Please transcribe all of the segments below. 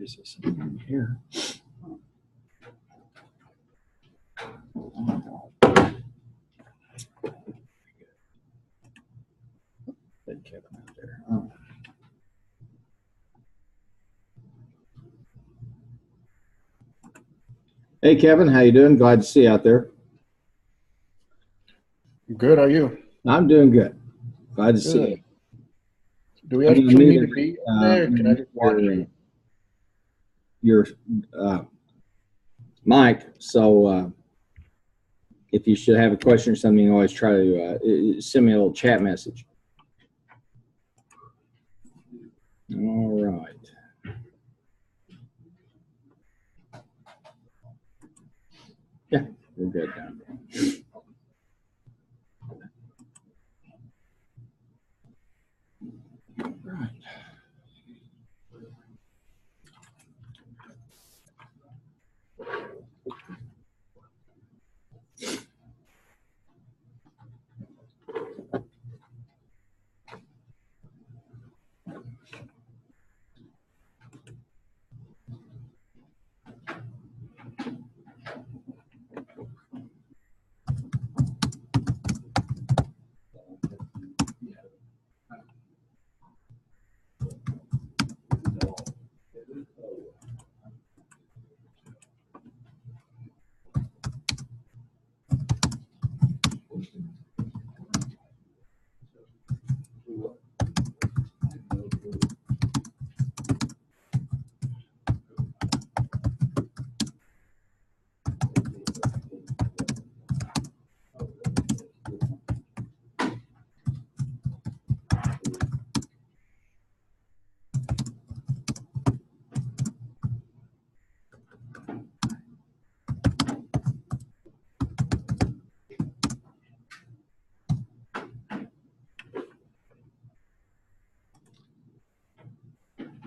see something here. Kevin out there. Oh. Hey, Kevin, how you doing? Glad to see you out there. Good. How are you? I'm doing good. Glad to see you. Do we actually need to be there? Can I just watch your mic? So if you should have a question or something, you always try to send me a little chat message. All right. Yeah, we're good down there. Right.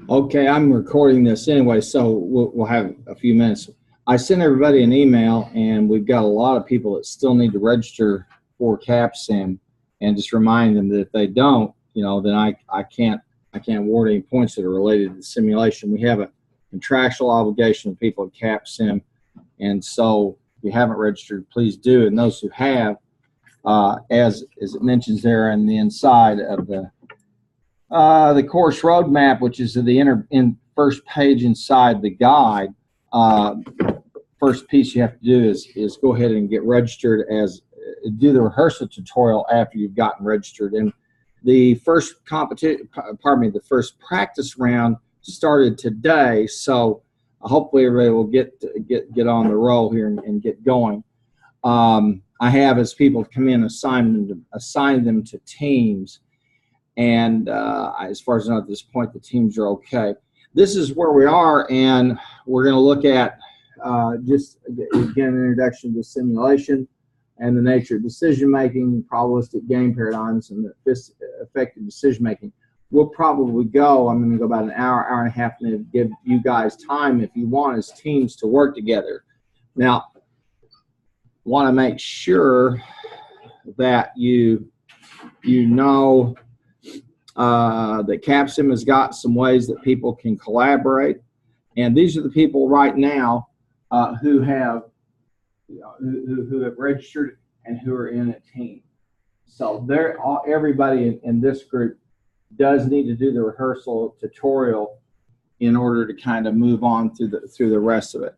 Okay, I'm recording this anyway, so we'll have a few minutes. I sent everybody an email, and we've got a lot of people that still need to register for CAPSIM, and just remind them that if they don't, then I can't award any points that are related to the simulation. We have a contractual obligation of people at CAPSIM, and so if you haven't registered, please do. And those who have, as it mentions there on the inside of the course roadmap, which is the first page inside the guide. First piece you have to do is go ahead and get registered, do the rehearsal tutorial after you've gotten registered. And the first the first practice round started today, so hopefully everybody will get on the roll here and get going. I have, as people come in, assign them to teams. And as far as I know at this point, the teams are okay. This is where we are, and we're going to look at just, again, an introduction to simulation and the nature of decision-making, probabilistic game paradigms, and effective decision-making. We'll probably I'm going to go about an hour, hour and a half, and give you guys time, if you want, as teams to work together. Now, want to make sure that you know that CAPSIM has got some ways that people can collaborate, and these are the people right now who have registered and who are in a team. So everybody in this group does need to do the rehearsal tutorial in order to kind of move on through the rest of it.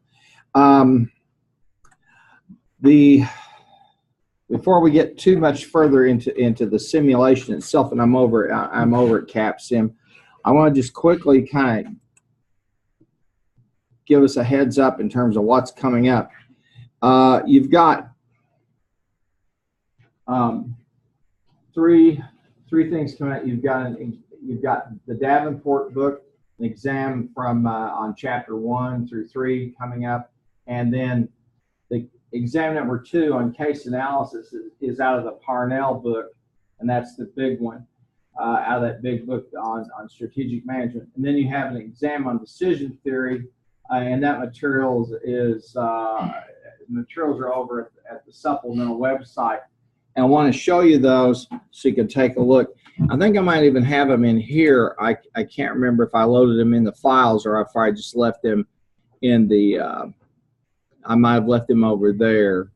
Before we get too much further into the simulation itself, and I'm over at CAPSIM, I want to just quickly kind of give us a heads up in terms of what's coming up. You've got three things coming out. You've got the Davenport book, an exam from on chapter 1 through 3 coming up, and then the exam number 2 on case analysis is out of the Parnell book, and that's the big one, out of that big book on strategic management. And then you have an exam on decision theory, and that materials are over at the supplemental website. And I want to show you those so you can take a look. I think I might even have them in here. I can't remember if I loaded them in the files or if I just left them in the, I might have left them over there.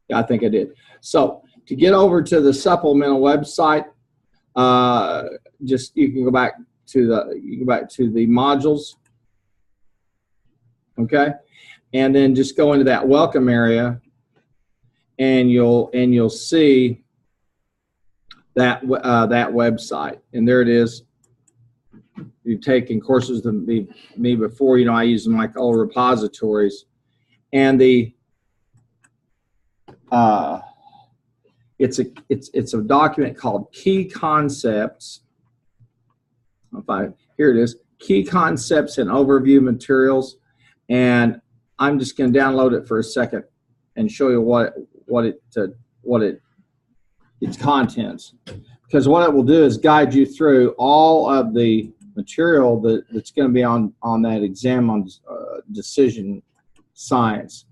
Yeah, I think I did. So to get over to the supplemental website, just you can go back to the modules, okay, and then just go into that welcome area, and you'll see that that website, and there it is. You've taken courses with me before. You know, I use them like all repositories, and the it's a document called Key Concepts. Here it is, Key Concepts and Overview Materials, and I'm just going to download it for a second and show you its contents, because what it will do is guide you through all of the material that's going to be on that exam on decision science.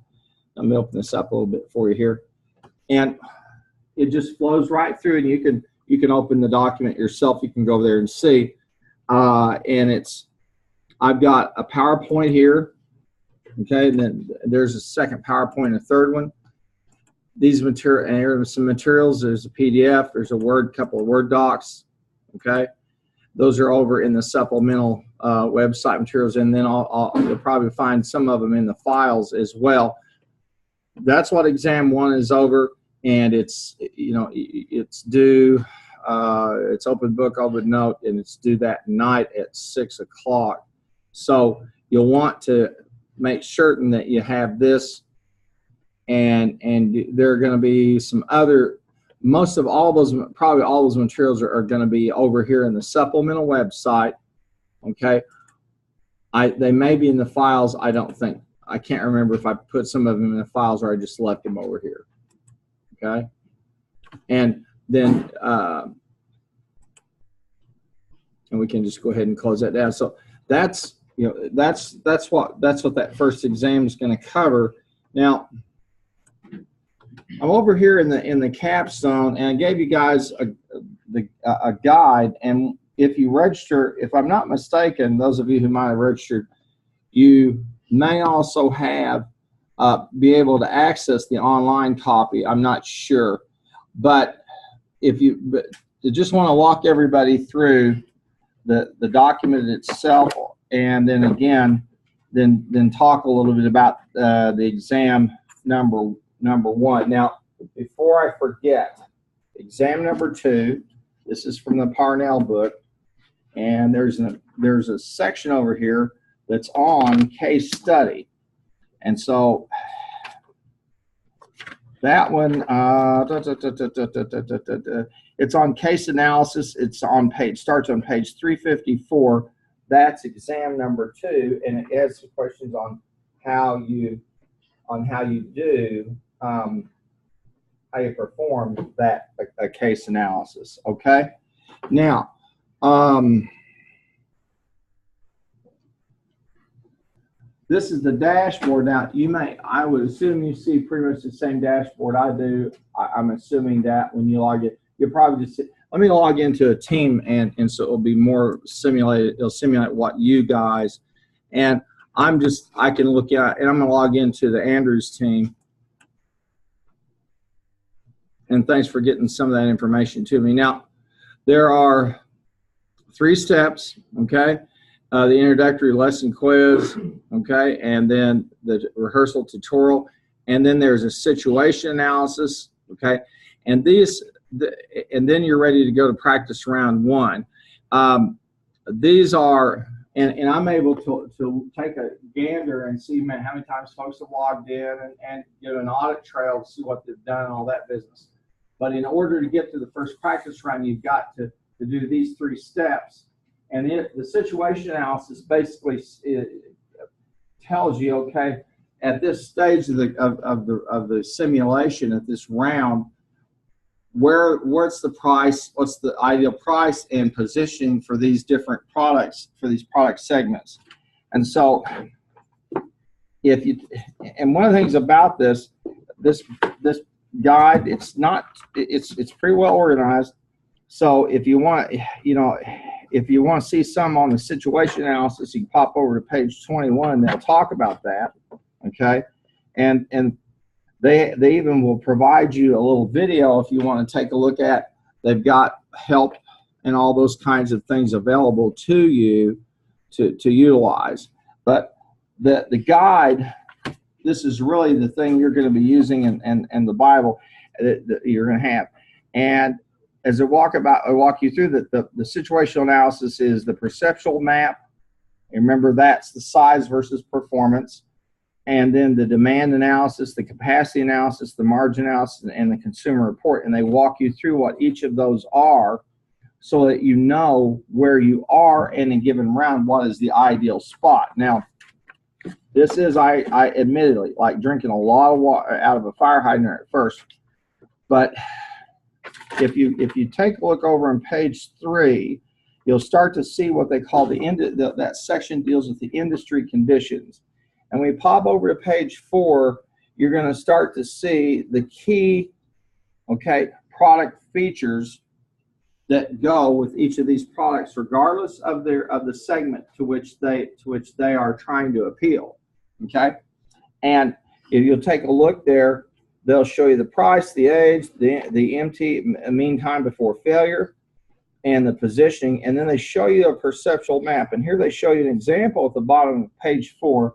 Let me open this up a little bit for you here, and it just flows right through, and you can open the document yourself. You can go over there and see, and I've got a PowerPoint here, okay, and then there's a second PowerPoint, a third one. These material, and here are some materials. There's a PDF. There's a couple of Word docs, okay. Those are over in the supplemental website materials, and then you'll probably find some of them in the files as well. That's what exam 1 is over, and it's due. It's open book, open note, and it's due that night at 6 o'clock. So you'll want to make certain that you have this, and there are going to be some other. Most of all those, probably all those materials are going to be over here in the supplemental website. Okay, they may be in the files. I don't think. I can't remember if I put some of them in the files or I just left them over here. Okay, and then and we can just go ahead and close that down. So that's that's what that first exam is going to cover. Now I'm over here in the capstone, and I gave you guys a guide. And if you register, if I'm not mistaken, those of you who might have registered, you may also have be able to access the online copy. I'm not sure, but you just want to walk everybody through the document itself, and then again, then talk a little bit about the exam number 1. Now, before I forget, exam number 2. This is from the Parnell book, and there's a section over here that's on case study, and so that one it's on case analysis. It's on starts on page 354. That's exam number 2, and it has some questions on how you do. How you perform that a case analysis. Okay, now this is the dashboard. Now I would assume you see pretty much the same dashboard I do. I'm assuming that when you log in, you'll probably just let me log into a team, and so it'll be more simulated. It'll simulate what you guys, and I can look at, and I'm going to log into the Andrews team. And thanks for getting some of that information to me. Now, there are 3 steps, okay? The introductory lesson quiz, okay? And then the rehearsal tutorial. And then there's a situation analysis, okay? And and then you're ready to go to practice round 1. These are, and I'm able to take a gander and see how many times folks have logged in and get an audit trail to see what they've done and all that business. But in order to get to the first practice round, you've got to do these 3 steps. And the situation analysis basically tells you, okay, at this stage of the simulation, at this round, what's the price, what's the ideal price and position for these different products, for these product segments. And so and one of the things about this guide. It's not. It's pretty well organized. So if you want, if you want to see some on the situation analysis, you can pop over to page 21. They'll talk about that. Okay, and they even will provide you a little video if you want to take a look at. They've got help and all those kinds of things available to you to utilize. But the guide, this is really the thing you're going to be using, and the Bible that you're going to have. And as I walk you through the situational analysis is the perceptual map. And remember, that's the size versus performance. And then the demand analysis, the capacity analysis, the margin analysis, and the consumer report. And they walk you through what each of those are so that you know where you are in a given round, what is the ideal spot. Now, this is, I admittedly, like drinking a lot of water out of a fire hydrant at first. But if you take a look over on page 3, you'll start to see what they call that section deals with the industry conditions. And when we pop over to page 4, you're going to start to see the key, product features that go with each of these products, regardless of the segment to which they are trying to appeal. Okay, and if you'll take a look there, they'll show you the price, the age, the MT, mean time before failure, and the positioning, and then they show you a perceptual map. And here they show you an example at the bottom of page 4.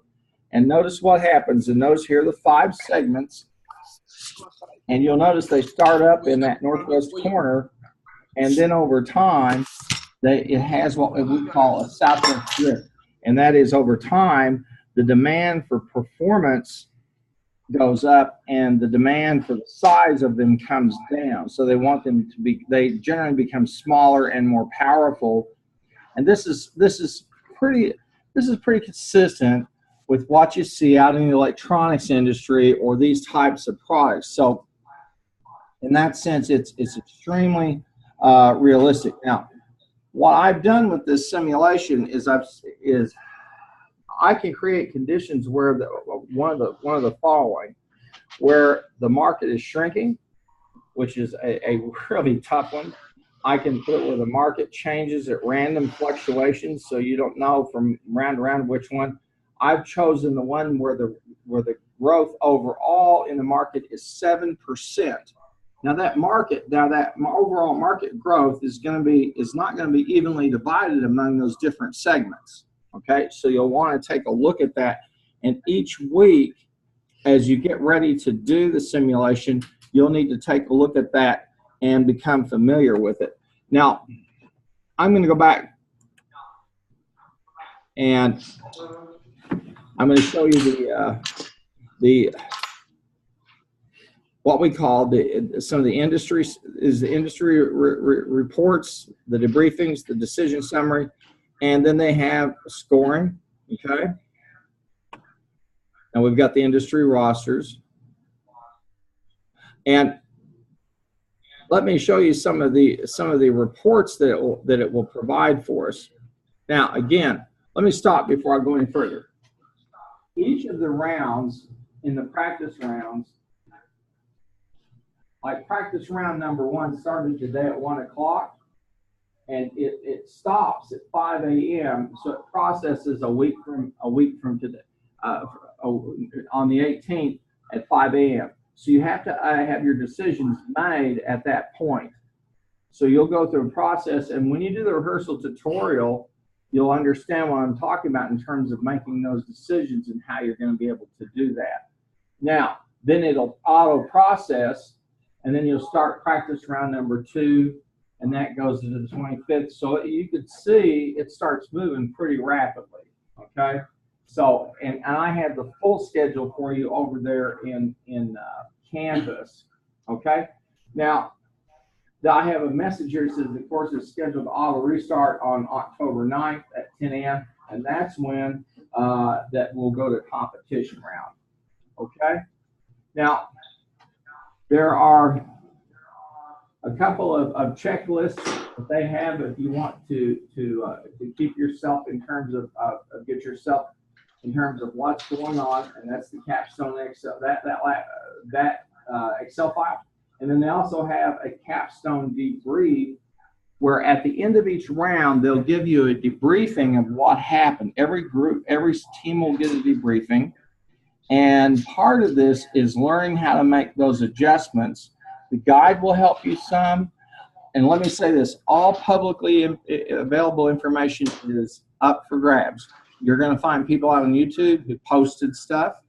And notice what happens. And notice here are the 5 segments. And you'll notice they start up in that northwest corner. And then over time, it has what we call a southwest drift. And that is, over time, the demand for performance goes up and the demand for the size of them comes down. So they want them to be, they generally become smaller and more powerful. And this is pretty consistent with what you see out in the electronics industry or these types of products. So in that sense, it's extremely realistic. Now, what I've done with this simulation is I can create conditions where one of the following, where the market is shrinking, which is a really tough one. I can put it where the market changes at random fluctuations, so you don't know from round to round which one. I've chosen the one where the growth overall in the market is 7%. Now that overall market growth is not going to be evenly divided among those different segments. Okay, so you'll want to take a look at that, and each week as you get ready to do the simulation, you'll need to take a look at that and become familiar with it. Now, I'm going to go back and I'm going to show you the what we call some of the industry reports, the debriefings, the decision summary, and then they have scoring. Okay, and we've got the industry rosters, and let me show you some of the reports that it will provide for us. Now, again, let me stop before I go any further. Each of the rounds in the practice rounds, like practice round number 1 started today at 1 o'clock, and it stops at 5 a.m. So it processes a week from today, on the 18th at 5 a.m. So you have to have your decisions made at that point. So you'll go through a process, and when you do the rehearsal tutorial, you'll understand what I'm talking about in terms of making those decisions and how you're going to be able to do that. Now, then it'll auto process, and then you'll start practice round number 2, and that goes to the 25th. So you could see it starts moving pretty rapidly. Okay, so and I have the full schedule for you over there in Canvas. Okay, now I have a message here that says the course is scheduled to auto restart on October 9th at 10 a.m. and that's when that will go to competition round. Okay, now there are a couple of checklists that they have if you want to keep yourself in terms of get yourself in terms of what's going on, and that's the Capstone Excel. That Excel file. And then they also have a capstone debrief where at the end of each round, they'll give you a debriefing of what happened. Every group, every team will get a debriefing. And part of this is learning how to make those adjustments. The guide will help you some. And let me say this, all publicly available information is up for grabs. You're going to find people out on YouTube who posted stuff.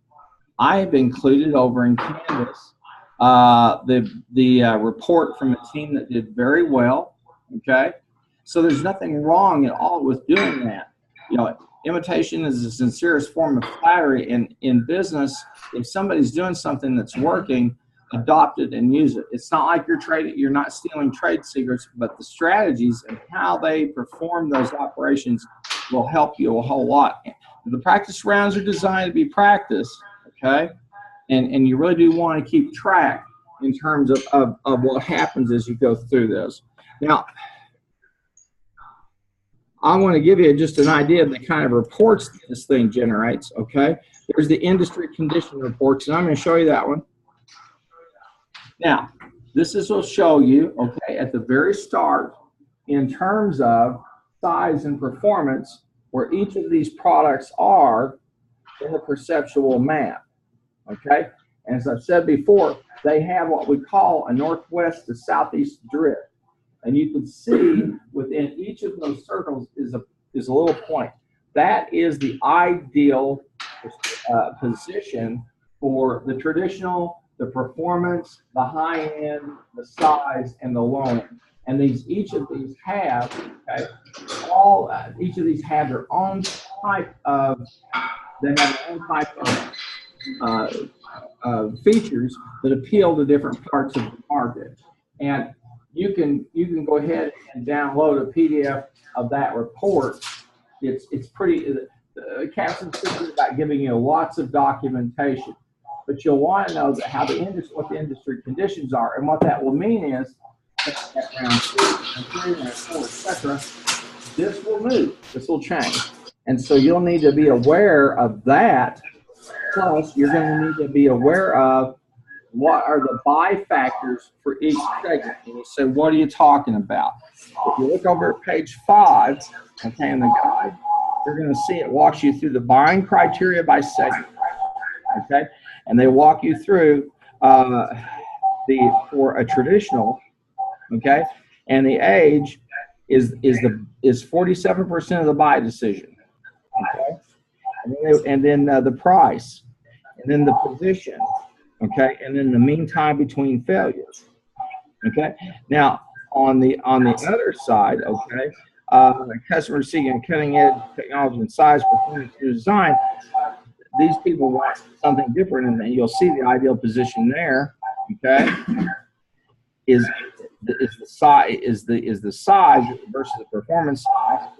I have included over in Canvas the report from a team that did very well. Okay, so there's nothing wrong at all with doing that. You know, imitation is the sincerest form of flattery. And in business, if somebody's doing something that's working, adopt it and use it. It's not like you're not stealing trade secrets, but the strategies and how they perform those operations will help you a whole lot. The practice rounds are designed to be practice, okay? And you really do want to keep track in terms of what happens as you go through those. Now, I want to give you just an idea of the kind of reports this thing generates, okay? There's the industry condition reports, and I'm going to show you that one. Now, this will show you, okay, at the very start, in terms of size and performance, where each of these products are in the perceptual map, okay? And as I've said before, they have what we call a northwest to southeast drift. And you can see within each of those circles is a little point. That is the ideal position for the traditional, the performance, the high end, the size, and the low end. And each of these have, okay, each of these have their own type of, features that appeal to different parts of the market. And you can go ahead and download a PDF of that report. It's pretty. Capson's about giving you lots of documentation, but you'll want to know that what the industry conditions are, and what that will mean is at round 2, round 3, round 4, etc. This will move. This will change, and so you'll need to be aware of that. Plus, you're going to need to be aware of what are the buy factors for each segment. And you say, what are you talking about? If you look over at page 5, okay, in the guide, you're going to see it walks you through the buying criteria by segment, okay? And they walk you through for a traditional, okay? And the age is 47% of the buy decision, okay? And then the price, and then the position, okay, and then the mean time between failures, okay. Now on the other side, okay, customers seeking cutting edge technology and size, performance, and design. These people want something different, and then you'll see the ideal position there, okay, is the size versus the performance,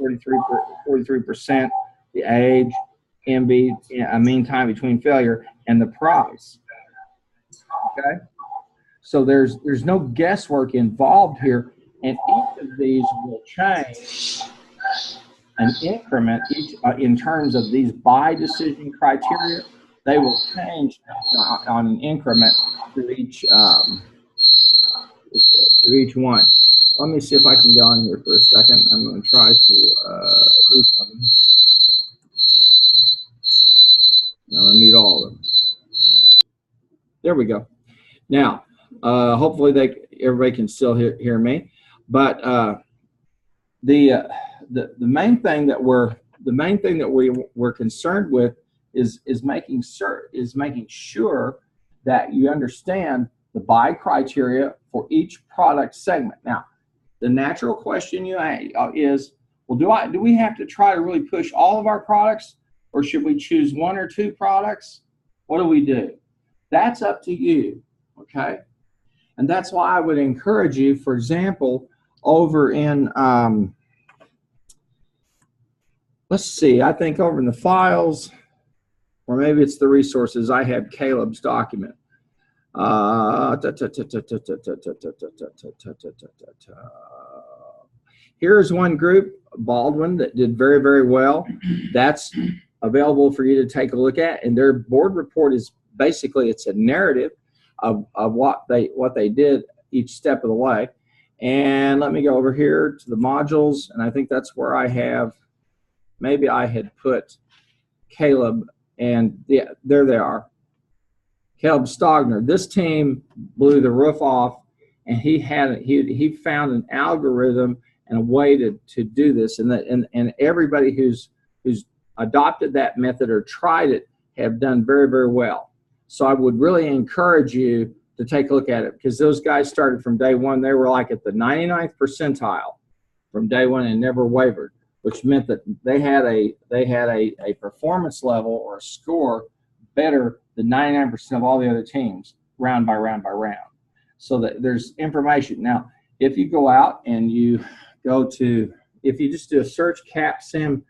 43%, the age, MB, a mean time between failure, and the price. Okay, so there's no guesswork involved here, and each of these will change an increment in terms of these buy decision criteria. They will change on an increment to each one. Let me see if I can go on here for a second. I'm going to try to do something. Now let me mute all of them. There we go. Now, hopefully everybody can still hear me. But the main thing that we're concerned with is making sure that you understand the buy criteria for each product segment. Now, the natural question you ask is, well, do we have to try to really push all of our products, or should we choose 1 or 2 products? What do we do? That's up to you, okay? And that's why I would encourage you, for example, over in, let's see, I think over in the files, or maybe it's the resources, I have Caleb's document. Here's one group, Baldwin, that did very, very well. That's available for you to take a look at, and their board report is basically, it's a narrative of what they did each step of the way. And let me go over here to the modules, and I think that's where I have, maybe I had put Caleb, and yeah, there they are. Caleb Stogner. This team blew the roof off, and he found an algorithm and a way to do this, and everybody who's adopted that method or tried it have done very, very well. So I would really encourage you to take a look at it, because those guys started from day one. They were like at the 99th percentile from day one and never wavered, which meant that they had a performance level or a score better than 99% of all the other teams, round by round by round. So that there's information. Now, if you go out and you go to, if you just do a search CapSim,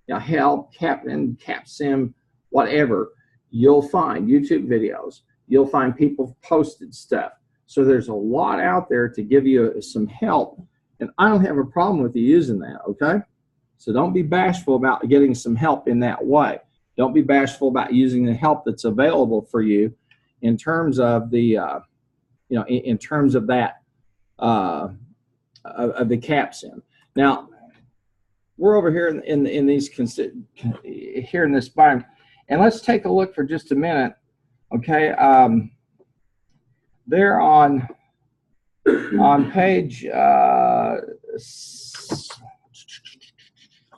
help, CapSim, whatever, you'll find YouTube videos. You'll find people posted stuff. So there's a lot out there to give you some help. And I don't have a problem with you using that, okay? So don't be bashful about getting some help in that way. Don't be bashful about using the help that's available for you in terms of the, in terms of that, of the CapSim. Now, we're over here in these, here in this biome, and let's take a look for just a minute, okay? They're on page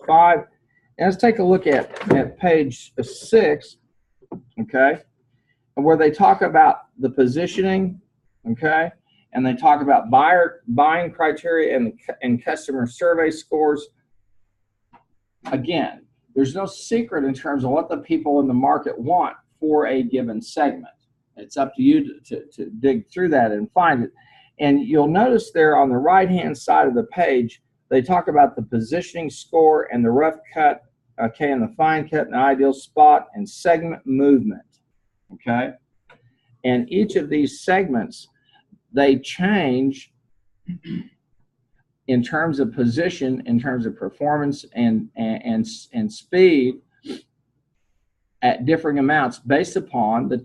5. And let's take a look at page 6, okay, and where they talk about the positioning, okay, and they talk about buying criteria and customer survey scores. Again, there's no secret in terms of what the people in the market want for a given segment. It's up to you to dig through that and find it. And you'll notice there on the right-hand side of the page, they talk about the positioning score and the rough cut, okay, and the fine cut and the ideal spot and segment movement, okay? And each of these segments, they change in terms of position, in terms of performance and speed at differing amounts based upon the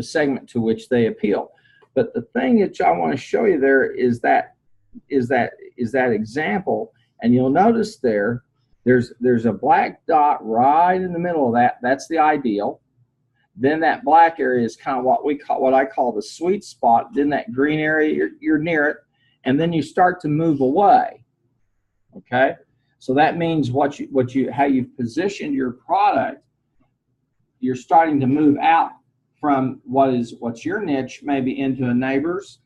segment to which they appeal. But the thing that I want to show you there is that example, and you'll notice there's a black dot right in the middle of that. That's the ideal. Then that black area is kind of what I call the sweet spot. Then that green area, you're near it, and then you start to move away. Okay, so that means how you've positioned your product. You're starting to move out from what's your niche, maybe into a neighbor's,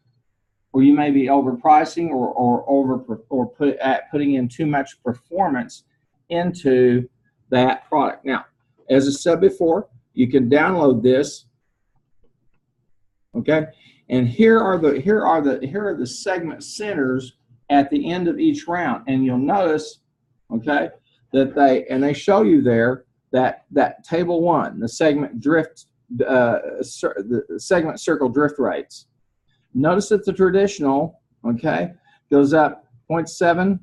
or you may be overpricing or putting in too much performance into that product. Now, as I said before, you can download this, okay? And here are the segment centers at the end of each round, and you'll notice, okay, that they show you there that table 1, the segment drift, the segment circle drift rates. Notice that the traditional, okay, goes up 0.7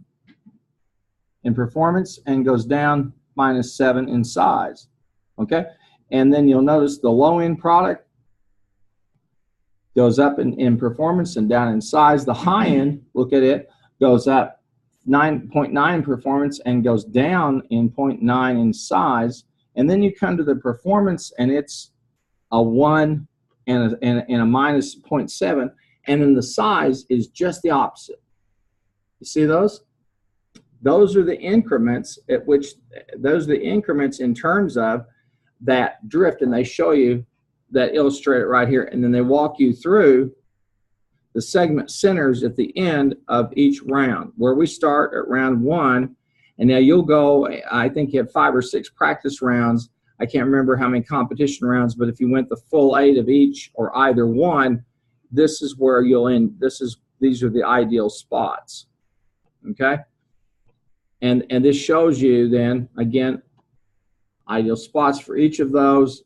in performance and goes down -7 in size, okay? And then you'll notice the low-end product goes up in performance and down in size. The high-end, look at it, goes up 9.9 performance and goes down in 0.9 in size. And then you come to the performance, and it's a 1 and a -0.7, and then the size is just the opposite. You see those? Those are the increments at which, those are the increments in terms of that drift, and they show you that, illustrate it right here, and then they walk you through the segment centers at the end of each round, where we start at round 1, and now you'll go, I think you have 5 or 6 practice rounds. I can't remember how many competition rounds, but if you went the full 8 of each or either one, this is where you'll end. These are the ideal spots, okay? And this shows you then, again, ideal spots for each of those.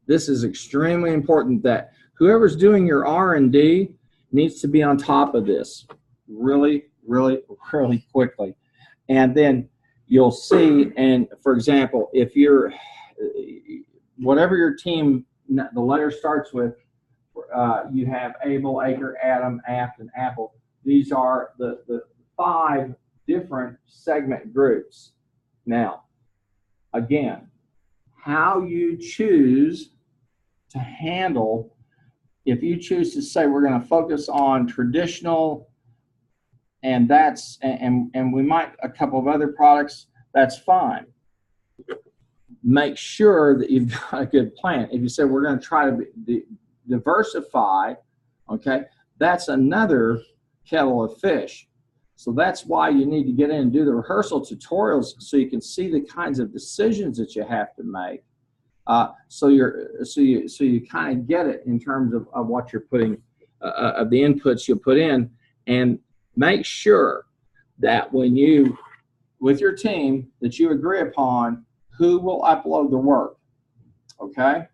This is extremely important that whoever's doing your R&D needs to be on top of this really, really, really quickly. And then you'll see, and for example, if you're, whatever your team, the letter starts with, you have Able, Acre, Adam, Apt, and Apple. These are the 5 different segment groups. Now, again, how you choose to handle, if you choose to say we're going to focus on traditional, and we might a couple of other products, that's fine. Make sure that you've got a good plan. If you say we're going to try to diversify, okay, that's another kettle of fish. So that's why you need to get in and do the rehearsal tutorials so you can see the kinds of decisions that you have to make. So you kind of get it in terms of what you're putting, of the inputs you put in, and make sure that when you, with your team, that you agree upon who will upload the work, okay?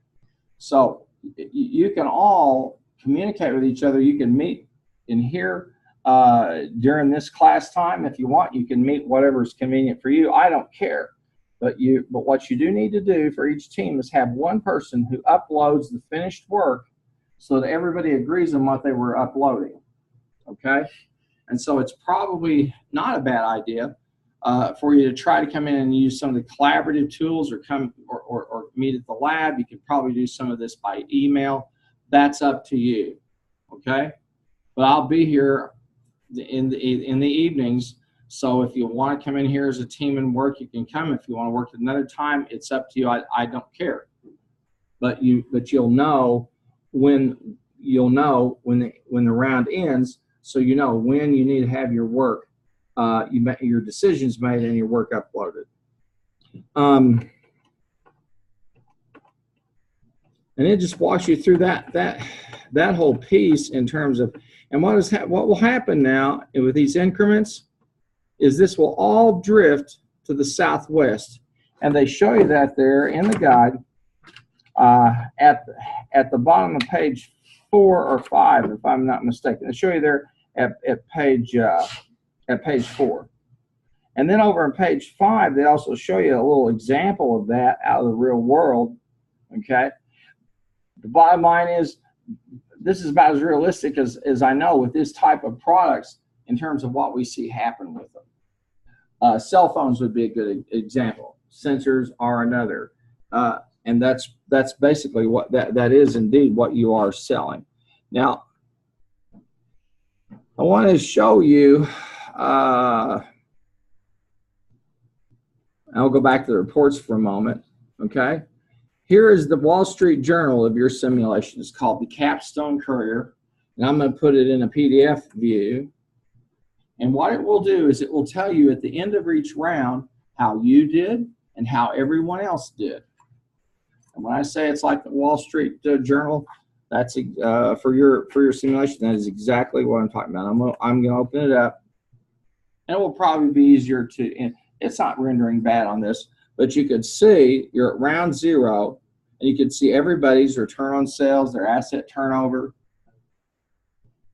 So you can all communicate with each other. You can meet in here during this class time if you want. You can meet whatever is convenient for you. I don't care. But what you do need to do for each team is have one person who uploads the finished work so that everybody agrees on what they were uploading, okay? And so it's probably not a bad idea for you to try to come in and use some of the collaborative tools, or meet at the lab. You could probably do some of this by email. That's up to you, okay? But I'll be here in the evenings. So if you want to come in here as a team and work, you can come. If you want to work at another time, it's up to you. I don't care. But you'll know when the round ends, so you know when you need to have your work, your decisions made and your work uploaded. And it just walks you through that whole piece in terms of, and what will happen now with these increments is this will all drift to the southwest, and they show you that there in the guide at the bottom of page 4 or 5, if I'm not mistaken. They show you there at page 4, and then over on page 5 they also show you a little example of that out of the real world. Okay, the bottom line is this is about as realistic as I know with this type of products in terms of what we see happen with them. Cell phones would be a good example. Sensors are another. And that's basically what that is indeed what you are selling. Now, I want to show you, I'll go back to the reports for a moment, okay? Here is the Wall Street Journal of your simulation. It's called the Capstone Courier, and I'm going to put it in a PDF view. And what it will do is it will tell you at the end of each round how you did and how everyone else did. And when I say it's like the Wall Street Journal, that's for your simulation. That is exactly what I'm talking about. I'm going to open it up, and it will probably be easier to. And it's not rendering bad on this, but you could see you're at round 0, and you can see everybody's return on sales, their asset turnover.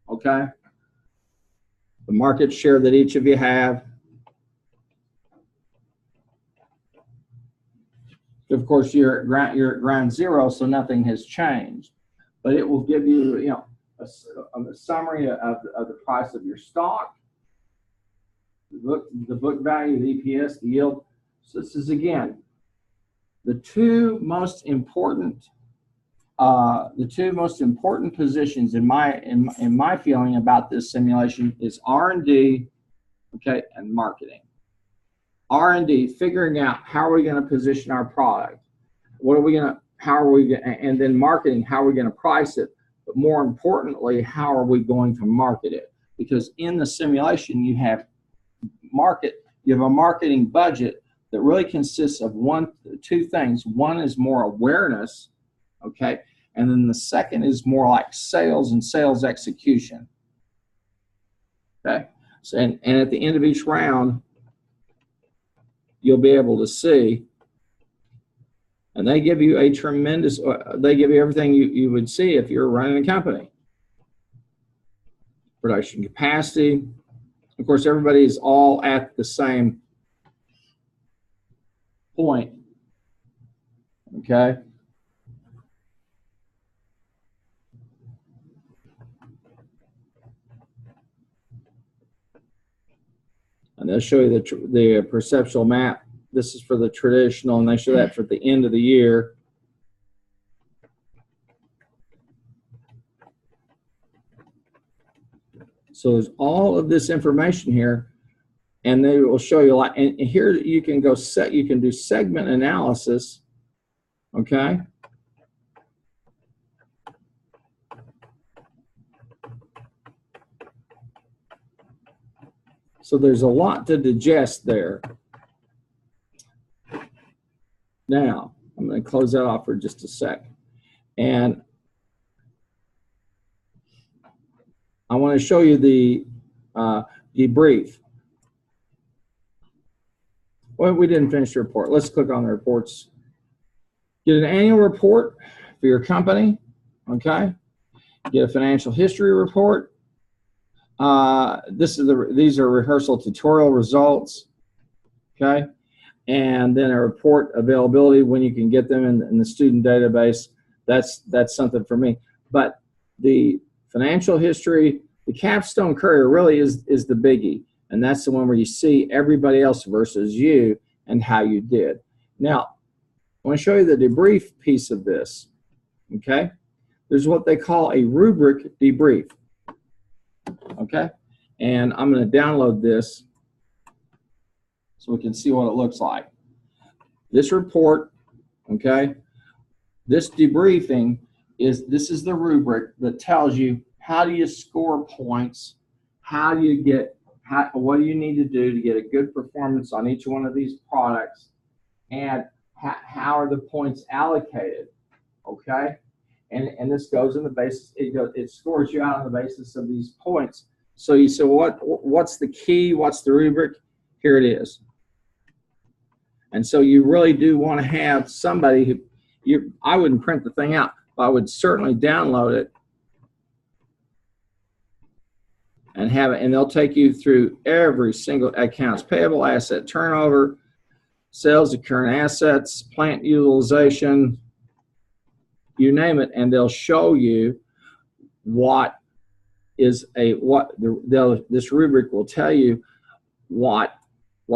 Okay. The market share that each of you have. Of course, you're at ground 0, so nothing has changed. But it will give you, a summary of the price of your stock, the book value, the EPS, the yield. So this is, again, the two most important positions in my feeling about this simulation is R&D, okay, and marketing. R&D, figuring out how are we going to position our product, and then marketing, how are we going to price it, but more importantly, how are we going to market it? Because in the simulation you have a marketing budget that really consists of two things. One is more awareness, okay, and then the second is more like sales and sales execution. Okay, so and at the end of each round, you'll be able to see, and they give you a tremendous, they give you everything you would see if you're running a company. Production capacity. Of course, everybody is all at the same point. Okay. And they'll show you the perceptual map. This is for the traditional, and they show that for the end of the year. So there's all of this information here, and they will show you a lot. And here you can go you can do segment analysis, okay? So there's a lot to digest there. Now, I'm going to close that off for just a sec. And I want to show you the debrief. Well, we didn't finish the report. Let's click on the reports. Get an annual report for your company, okay? Get a financial history report. These are rehearsal tutorial results, okay? And then a report availability when you can get them in the student database. That's something for me. But the financial history, the capstone courier really is the biggie, and that's the one where you see everybody else versus you and how you did. Now, I want to show you the debrief piece of this, okay? There's what they call a rubric debrief, okay? And I'm going to download this so we can see what it looks like. This report, okay, this debriefing this is the rubric that tells you how do you score points, how do you get, what do you need to do to get a good performance on each one of these products, and how are the points allocated, okay? And this goes in the basis, it scores you out on the basis of these points. So you say, what's the key, what's the rubric? Here it is. And so you really do want to have somebody who, I wouldn't print the thing out, but I would certainly download it and have it, and they'll take you through every single accounts payable, asset turnover, sales to current assets, plant utilization, you name it, and they'll show you what is this rubric will tell you what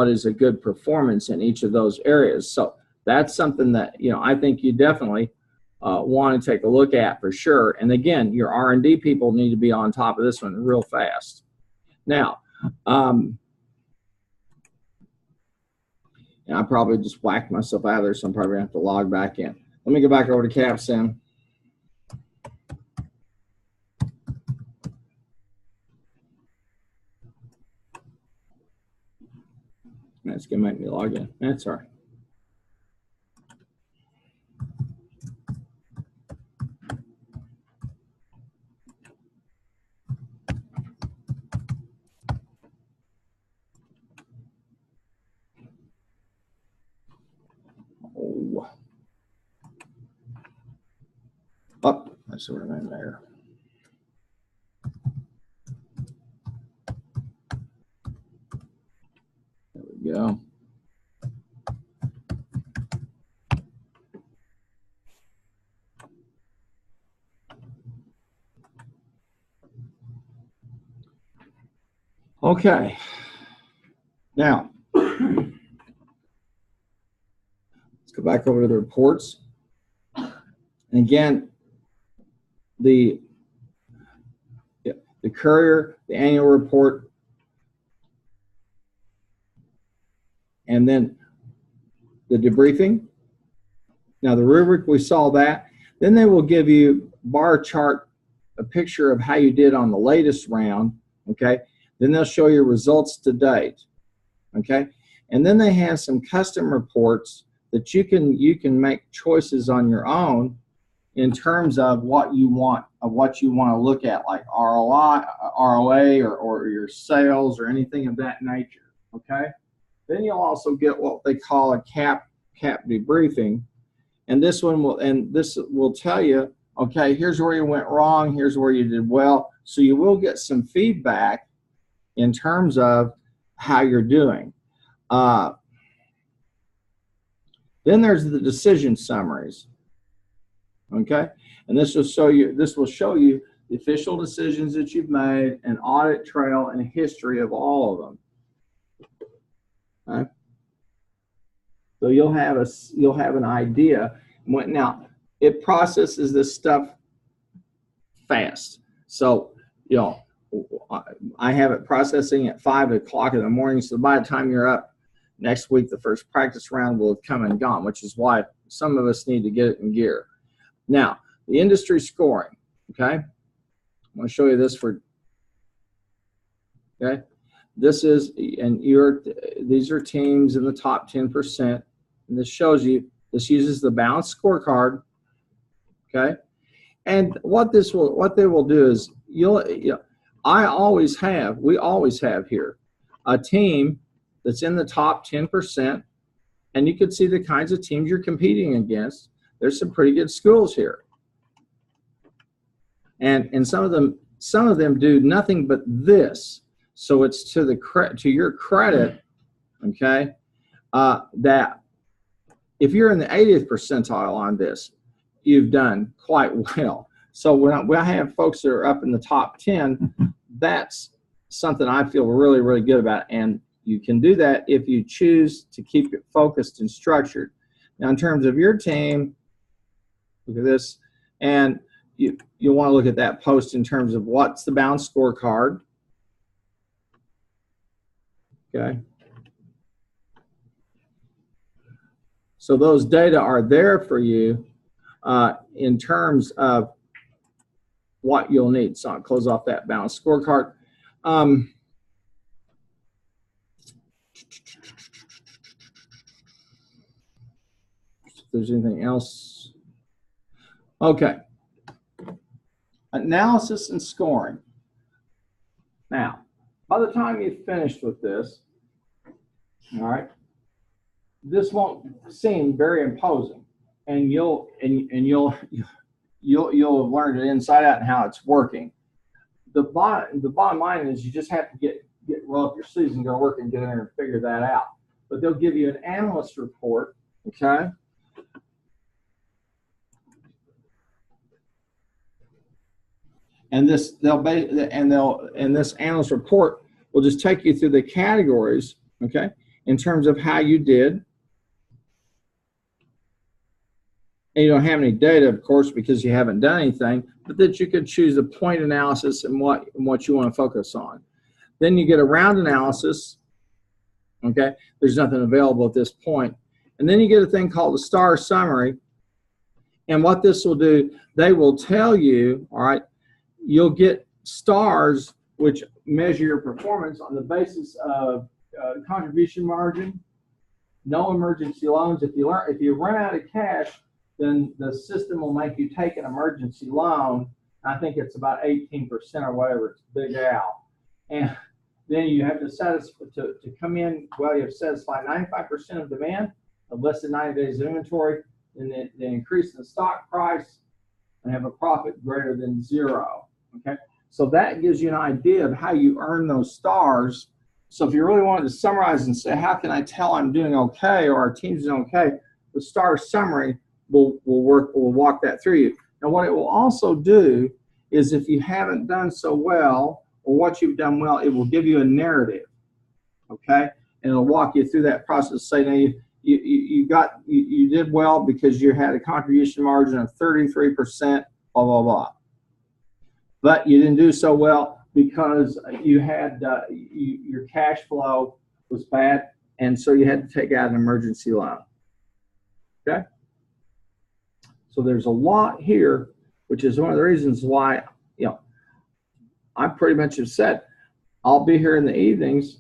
is a good performance in each of those areas. So that's something that, you know, I think you definitely want to take a look at for sure. And again, your R&D people need to be on top of this one real fast. Now, and I probably just whacked myself out of there, so I'm probably going to have to log back in. Let me go back over to Capsim. That's going to make me log in. That's all right. Oh, that's what I'm in there. There we go. Okay. Now, let's go back over to the reports. And again, the courier, the annual report, and then the debriefing. Now the rubric, we saw that. Then they will give you bar chart, a picture of how you did on the latest round, okay? Then they'll show you results to date, okay? And then they have some custom reports that you can make choices on your own in terms of what you want to look at, like ROI, ROA, or your sales, or anything of that nature, okay? Then you'll also get what they call a cap debriefing, and this will tell you, okay, here's where you went wrong, here's where you did well. So you will get some feedback in terms of how you're doing. Then there's the decision summaries, okay? And this will show you the official decisions that you've made, an audit trail, and a history of all of them. Okay? So you'll have an idea. Now, it processes this stuff fast. So, you know, I have it processing at 5 o'clock in the morning. So by the time you're up next week, the first practice round will have come and gone, which is why some of us need to get it in gear. Now, the industry scoring, okay? I'm going to show you this okay? This is, and these are teams in the top 10%. And this shows you, this uses the balanced scorecard, okay? And what they will do is, we always have here a team that's in the top 10%, and you can see the kinds of teams you're competing against. There's some pretty good schools here. And some of them do nothing but this. So it's to your credit, okay, that if you're in the 80th percentile on this, you've done quite well. So when I have folks that are up in the top 10, that's something I feel really, really good about. And you can do that if you choose to keep it focused and structured. Now, in terms of your team, look at this, and you'll want to look at that post in terms of what's the balanced scorecard. Okay. So those data are there for you in terms of what you'll need. So I'll close off that balanced scorecard. If there's anything else. Okay. Analysis and scoring. Now, by the time you've finished with this, all right, this won't seem very imposing, and you'll have learned it inside out and how it's working. The bottom line is you just have to get roll up your sleeves and go work and get in there and figure that out. But they'll give you an analyst report, okay? And this analyst report will just take you through the categories, okay, in terms of how you did. And you don't have any data, of course, because you haven't done anything, but that you could choose a point analysis and what you want to focus on. Then you get a round analysis, okay? There's nothing available at this point. And then you get a thing called a star summary. And what this will do, they will tell you, all right, you'll get stars which measure your performance on the basis of contribution margin, no emergency loans. If you run out of cash, then the system will make you take an emergency loan. I think it's about 18% or whatever. It's Big Al. And then you have to come in, well, you have to satisfy 95% of demand of less than 90 days of inventory, and then increase the stock price and have a profit greater than 0. Okay? So that gives you an idea of how you earn those stars. So if you really wanted to summarize and say, how can I tell I'm doing okay or our team's doing okay, the star summary will walk that through you. Now, what it will also do is if you haven't done so well or what you've done well, it will give you a narrative, okay? And it'll walk you through that process. Say, now you did well because you had a contribution margin of 33%, blah, blah, blah. But you didn't do so well because you had your cash flow was bad, and so you had to take out an emergency loan, okay? So there's a lot here, which is one of the reasons why, I pretty much have said, I'll be here in the evenings,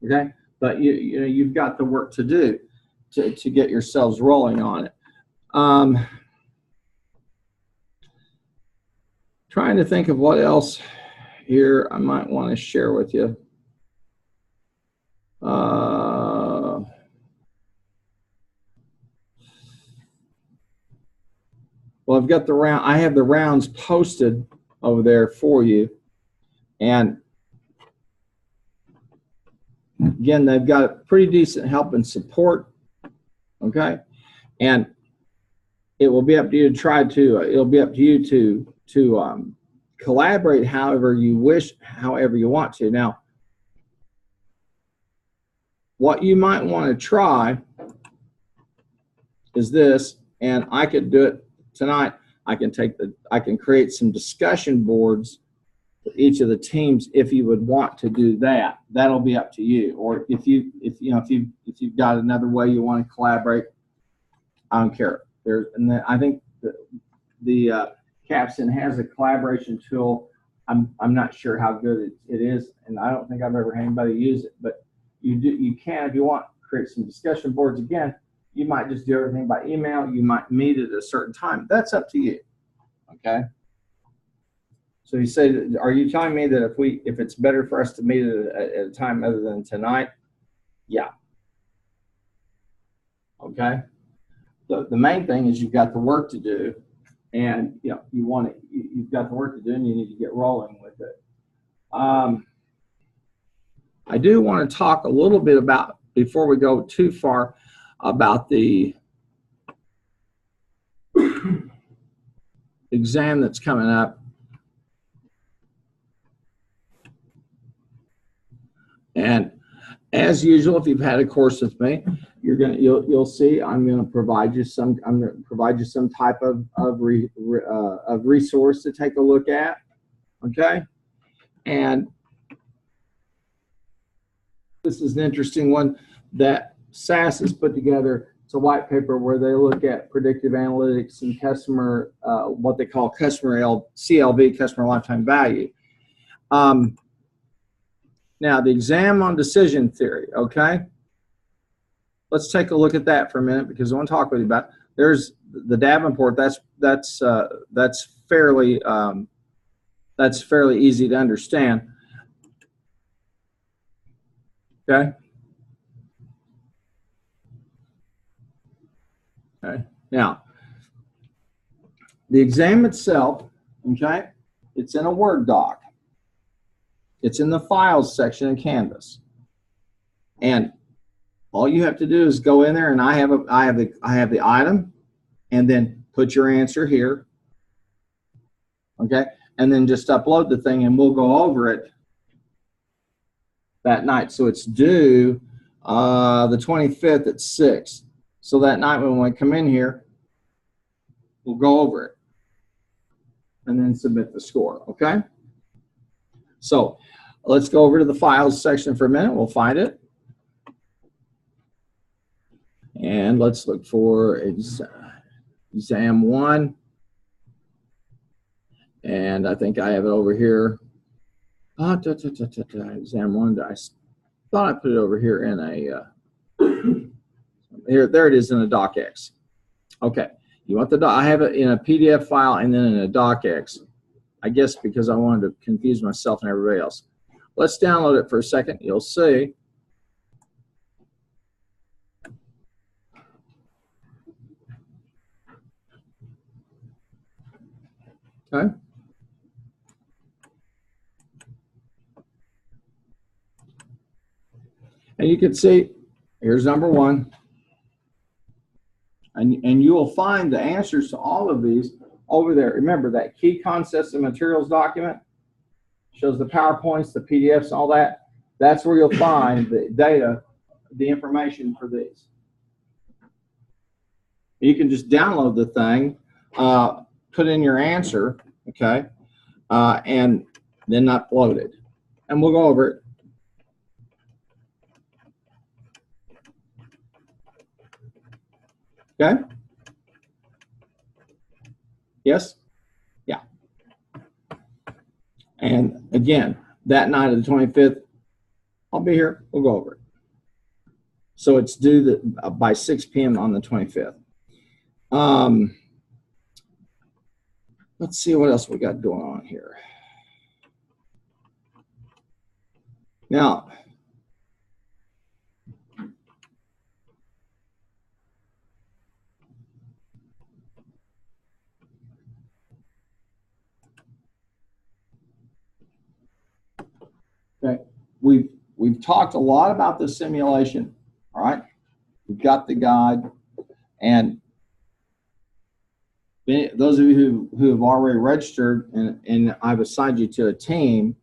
okay? But you've got the work to do to get yourselves rolling on it. Trying to think of what else here I might want to share with you. Well, I've got I have the rounds posted over there for you. And again, they've got pretty decent help and support, okay? And it will be up to you to it'll be up to you to collaborate however you wish, however you want to. Now, what you might want to try is this, and I could do it tonight. I can create some discussion boards for each of the teams if you would want to do that. That'll be up to you. Or if you've got another way you want to collaborate, I don't care. And then I think the Capstan has a collaboration tool. I'm not sure how good it is, and I don't think I've ever had anybody use it. But you can, if you want, create some discussion boards. Again, you might just do everything by email. You might meet at a certain time. That's up to you. Okay. So you say, are you telling me that if it's better for us to meet at a time other than tonight? Yeah. Okay. The main thing is you've got the work to do, and you've got the work to do, and you need to get rolling with it. I do want to talk a little bit about, before we go too far, about the exam that's coming up. And as usual, if you've had a course with me, you'll see I'm going to provide you some type of resource to take a look at. Okay, and this is an interesting one that SAS has put together. It's a white paper where they look at predictive analytics and customer, what they call CLV, customer lifetime value. Now, the exam on decision theory, okay? Let's take a look at that for a minute because I want to talk with you about it. There's the Davenport. That's fairly easy to understand. Okay. Okay. Now, the exam itself, okay, it's in a Word doc. It's in the Files section in Canvas, and all you have to do is go in there, and I have the item, and then put your answer here, okay, and then just upload the thing, and we'll go over it that night. So it's due the 25th at 6. So that night when we come in here, we'll go over it and then submit the score, okay? So let's go over to the Files section for a minute. We'll find it. And let's look for exam 1. And I think I have it over here. Exam 1. I thought I put it over here in a there it is in a docx. Okay, you want the I have it in a PDF file and then in a docx. I guess because I wanted to confuse myself and everybody else. Let's download it for a second. You'll see. Okay. And you can see, here's number 1. And you will find the answers to all of these over there. Remember that key concepts and materials document shows the PowerPoints, the PDFs, all that. That's where you'll find the data, the information for these. You can just download the thing, put in your answer, okay, and then upload it. And we'll go over it. Okay? Yes? Yeah. And again, that night of the 25th, I'll be here. We'll go over it. So it's due by 6 p.m. on the 25th. Let's see what else we got going on here. Now, okay, we've talked a lot about the simulation. All right, we've got the guide, and those of you who have already registered and I've assigned you to a team,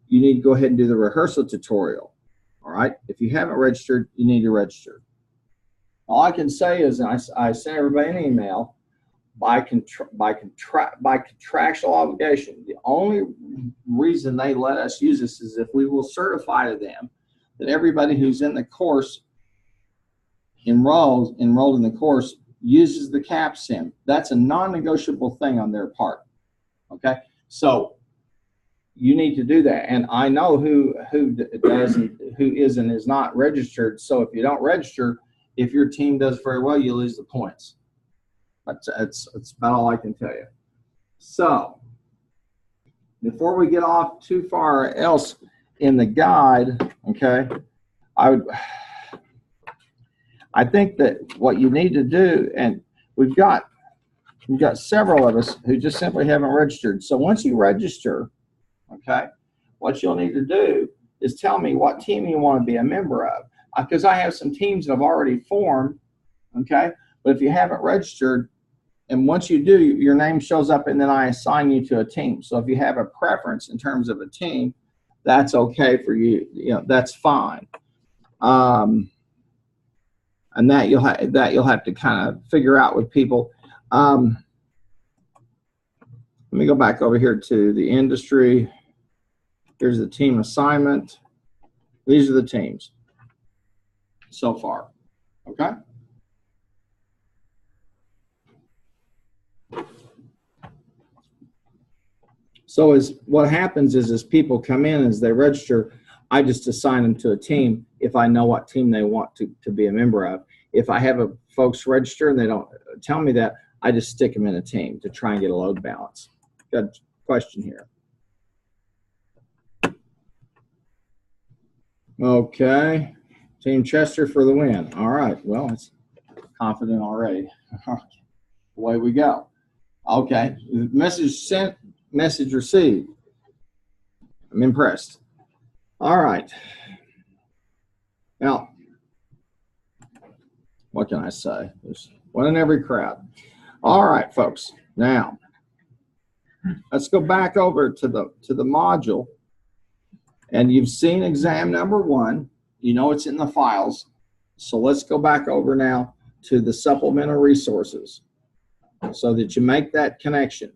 you need to go ahead and do the rehearsal tutorial. All right. If you haven't registered, you need to register. All I can say is I sent everybody an email by contractual obligation. The only reason they let us use this is if we will certify to them that everybody who's in the course enrolled in the course uses the CAPSIM. That's a non-negotiable thing on their part. Okay, so you need to do that, and I know who does and who is and is not registered. So if you don't register, if your team does very well, you lose the points. That's about all I can tell you. So before we get off too far else in the guide, okay, I think that what you need to do, and we've got several of us who just simply haven't registered. So once you register, okay, what you'll need to do is tell me what team you want to be a member of, because I have some teams that have already formed, okay, but if you haven't registered, and once you do, your name shows up and then I assign you to a team. So if you have a preference in terms of a team, that's okay for you. You know, that's fine. And that you'll have to kind of figure out with people. Let me go back over here to the industry. Here's the team assignment. These are the teams so far. Okay. So what happens is as people come in, as they register, I just assign them to a team if I know what team they want to be a member of. If I have folks register and they don't tell me that, I just stick them in a team to try and get a load balance. Got a question here. Okay. Team Chester for the win. All right. Well, it's confident already. Away we go. Okay. Message sent. Message received. I'm impressed. All right. Now, what can I say? There's one in every crowd. All right, folks. Now, let's go back over to the module. And you've seen exam number 1. You know it's in the files. So let's go back over now to the supplemental resources so that you make that connection.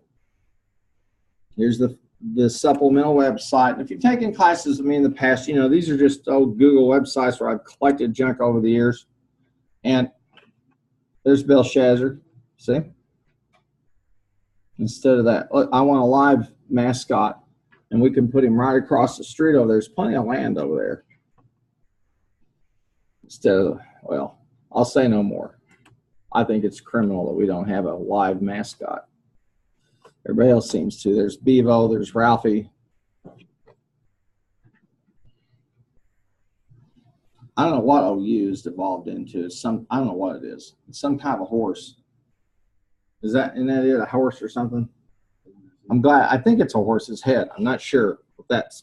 Here's the supplemental website. And if you've taken classes with me in the past, you know these are just old Google websites where I've collected junk over the years. And there's Belshazzar. See? Instead of that, look, I want a live mascot, and we can put him right across the street over there. There's plenty of land over there. Instead of, well, I'll say no more. I think it's criminal that we don't have a live mascot. Everybody else seems to. There's Bevo, there's Ralphie. I don't know what OU's evolved into. I don't know what it is. It's some kind of a horse. Isn't that it, a horse or something? I'm glad. I think it's a horse's head. I'm not sure if that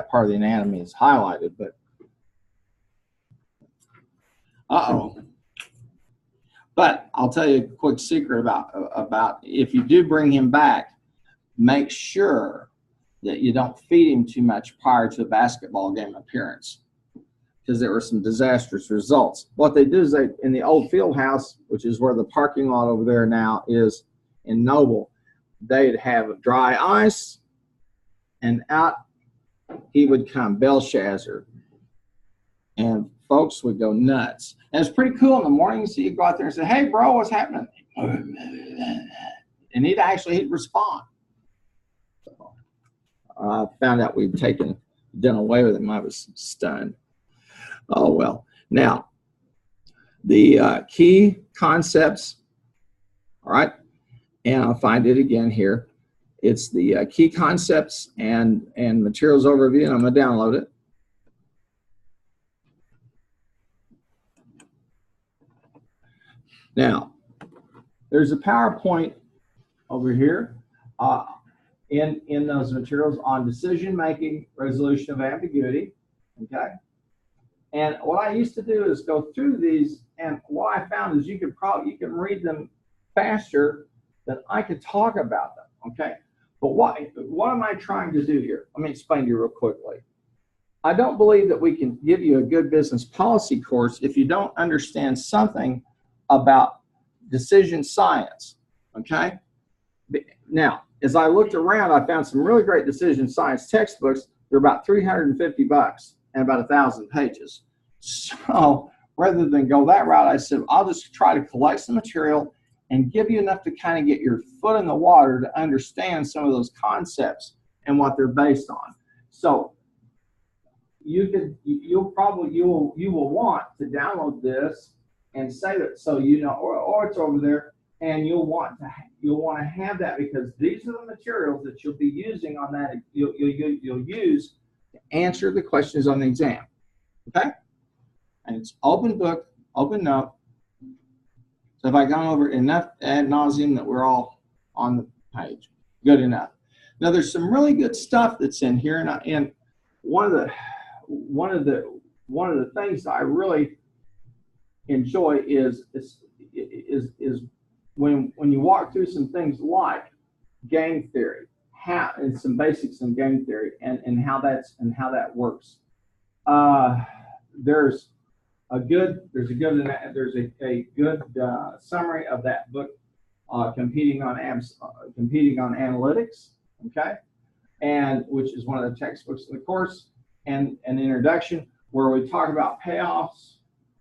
part of the anatomy is highlighted, but But I'll tell you a quick secret about if you do bring him back, make sure that you don't feed him too much prior to a basketball game appearance, because there were some disastrous results. What they do is in the old field house, which is where the parking lot over there now is in Noble, they'd have dry ice, and out he would come, Belshazzar. And folks would go nuts. And it's pretty cool in the morning. So you go out there and say, "Hey, bro, what's happening?" And he'd respond. So I found out we'd done away with him. I was stunned. Oh, well. Now, the key concepts, all right, and I'll find it again here. It's the key concepts and materials overview, and I'm going to download it. Now, there's a PowerPoint over here in those materials on decision making, resolution of ambiguity, okay? And what I used to do is go through these, and what I found is you can read them faster than I could talk about them, okay? But what am I trying to do here? Let me explain to you real quickly. I don't believe that we can give you a good business policy course if you don't understand something about decision science, okay? Now, as I looked around, I found some really great decision science textbooks. They're about $350 and about 1,000 pages. So rather than go that route, I said, I'll just try to collect some material and give you enough to kind of get your foot in the water to understand some of those concepts and what they're based on. So you will want to download this and save it so you know, or it's over there, and you'll want to have that, because these are the materials that you'll be using on that. You'll use to answer the questions on the exam. Okay, and it's open book, open note. So if I gone over enough ad nauseum that we're all on the page, good enough. Now there's some really good stuff that's in here, and one of the things that I really enjoy is when you walk through some things like game theory, and some basics in game theory, and how that works. There's a good summary of that book, competing on analytics, okay, and which is one of the textbooks in the course, and an introduction where we talk about payoffs,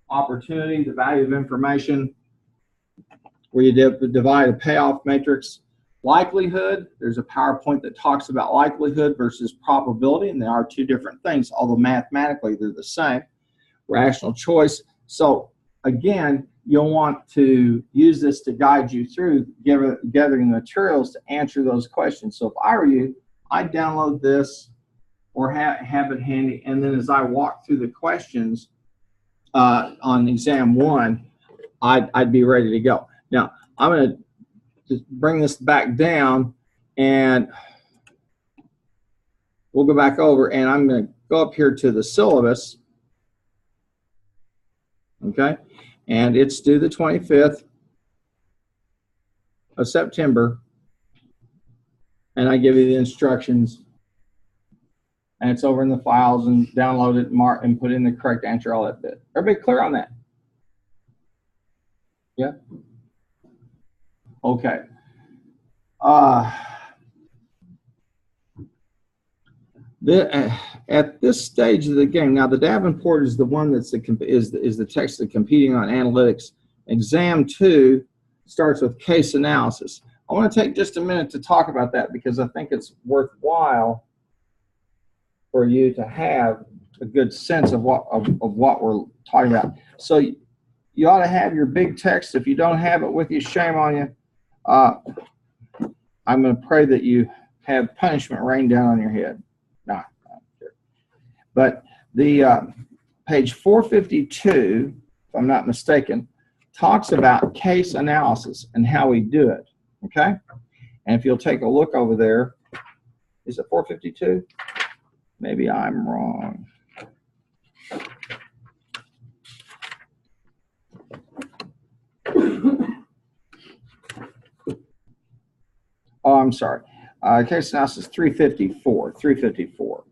opportunity, the value of information, where you divide a payoff matrix. Likelihood, there's a PowerPoint that talks about likelihood versus probability, and they are two different things, although mathematically they're the same. Rational choice. So again, you'll want to use this to guide you through gathering the materials to answer those questions. So if I were you, I'd download this or have it handy, and then as I walk through the questions on exam 1, I'd be ready to go. Now, I'm going to just bring this back down, and we'll go back over, and I'm going to go up here to the syllabus, okay? And it's due the 25th of September, and I give you the instructions, and it's over in the files, and download it, mark, and put in the correct answer, all that bit. Everybody clear on that? Yeah? Okay. At this stage of the game, now the Davenport is the one that's the text that competing on analytics. Exam 2 starts with case analysis. I want to take just a minute to talk about that, because I think it's worthwhile for you to have a good sense of what we're talking about. So you ought to have your big text. If you don't have it with you, shame on you. I'm going to pray that you have punishment rain down on your head. No, but the page 452, if I'm not mistaken, talks about case analysis and how we do it. Okay, and if you'll take a look over there, is it 452? Maybe I'm wrong. Oh, I'm sorry. Case analysis 354.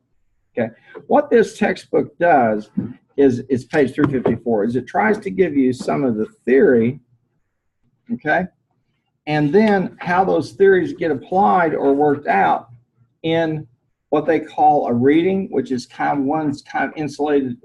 Okay. What this textbook does is page 354. Is it tries to give you some of the theory, okay, and then how those theories get applied or worked out in what they call a reading, which is one's kind of insulated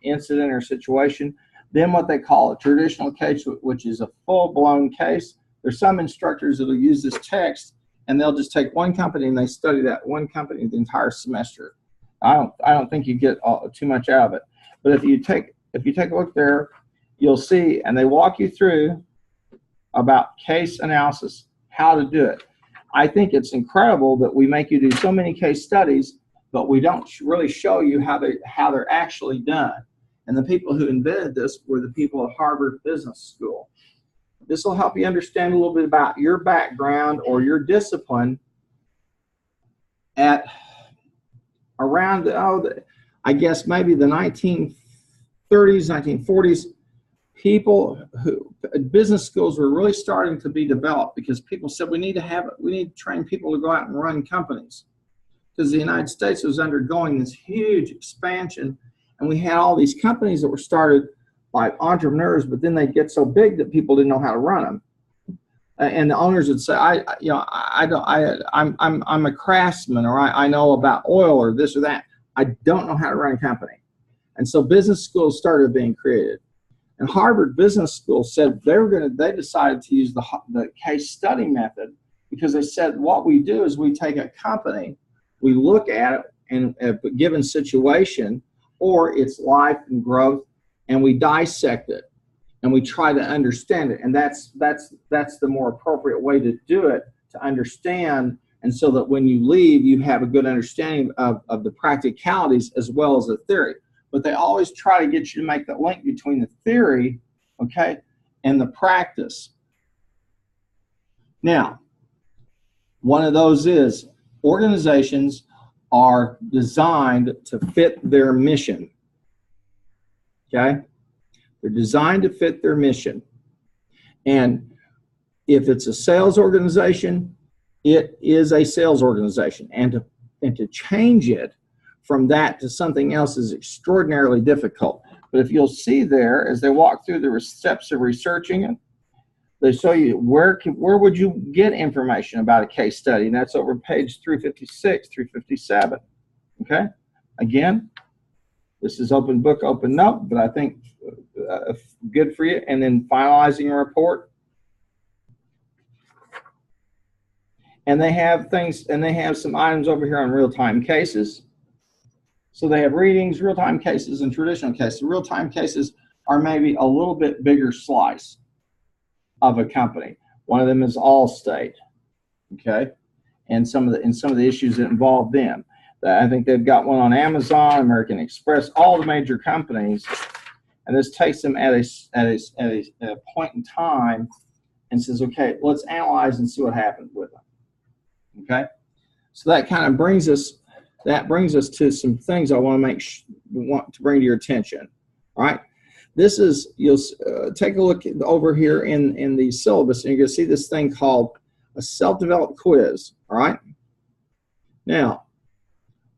incident or situation. Then what they call a traditional case, which is a full-blown case. There's some instructors that will use this text, and they'll just take one company and they study that one company the entire semester. I don't think you get too much out of it. But if you take a look there, you'll see, and they walk you through about case analysis, how to do it. I think it's incredible that we make you do so many case studies, but we don't really show you how they're actually done. And the people who invented this were the people at Harvard Business School. This will help you understand a little bit about your background or your discipline at around, I guess maybe the 1930s, 1940s. Business schools were really starting to be developed because people said we need to train people to go out and run companies. because the United States was undergoing this huge expansion, and we had all these companies that were started by entrepreneurs, but then they'd get so big that people didn't know how to run them. And the owners would say, I'm a craftsman, or I know about oil or this or that. I don't know how to run a company. And so business schools started being created. And Harvard Business School said they decided to use the case study method, because they said what we do is we take a company, we look at it in a given situation or its life and growth, and we dissect it and we try to understand it. And that's the more appropriate way to do it, to understand, and so that when you leave, you have a good understanding of the practicalities as well as the theory. But they always try to get you to make the link between the theory, okay, and the practice. Now, one of those is organizations are designed to fit their mission, okay? They're designed to fit their mission. And if it's a sales organization, it is a sales organization. And to change it from that to something else is extraordinarily difficult. But if you'll see there, as they walk through the steps of researching it, they show you where would you get information about a case study, and that's over page 356, 357. Okay, again, this is open book, open note, but I think good for you. And then finalizing your report. And they have things, and they have some items over here on real-time cases. So they have readings, real-time cases, and traditional cases. Real-time cases are maybe a little bit bigger slice of a company. One of them is Allstate, okay, and some of the issues that involve them. I think they've got one on Amazon, American Express, all the major companies, and this takes them at a point in time and says, okay, let's analyze and see what happened with them. Okay, so that kind of brings us to some things I want to bring to your attention. All right. This is, you'll take a look over here in the syllabus, and you're going to see this thing called a self-developed quiz, all right? Now,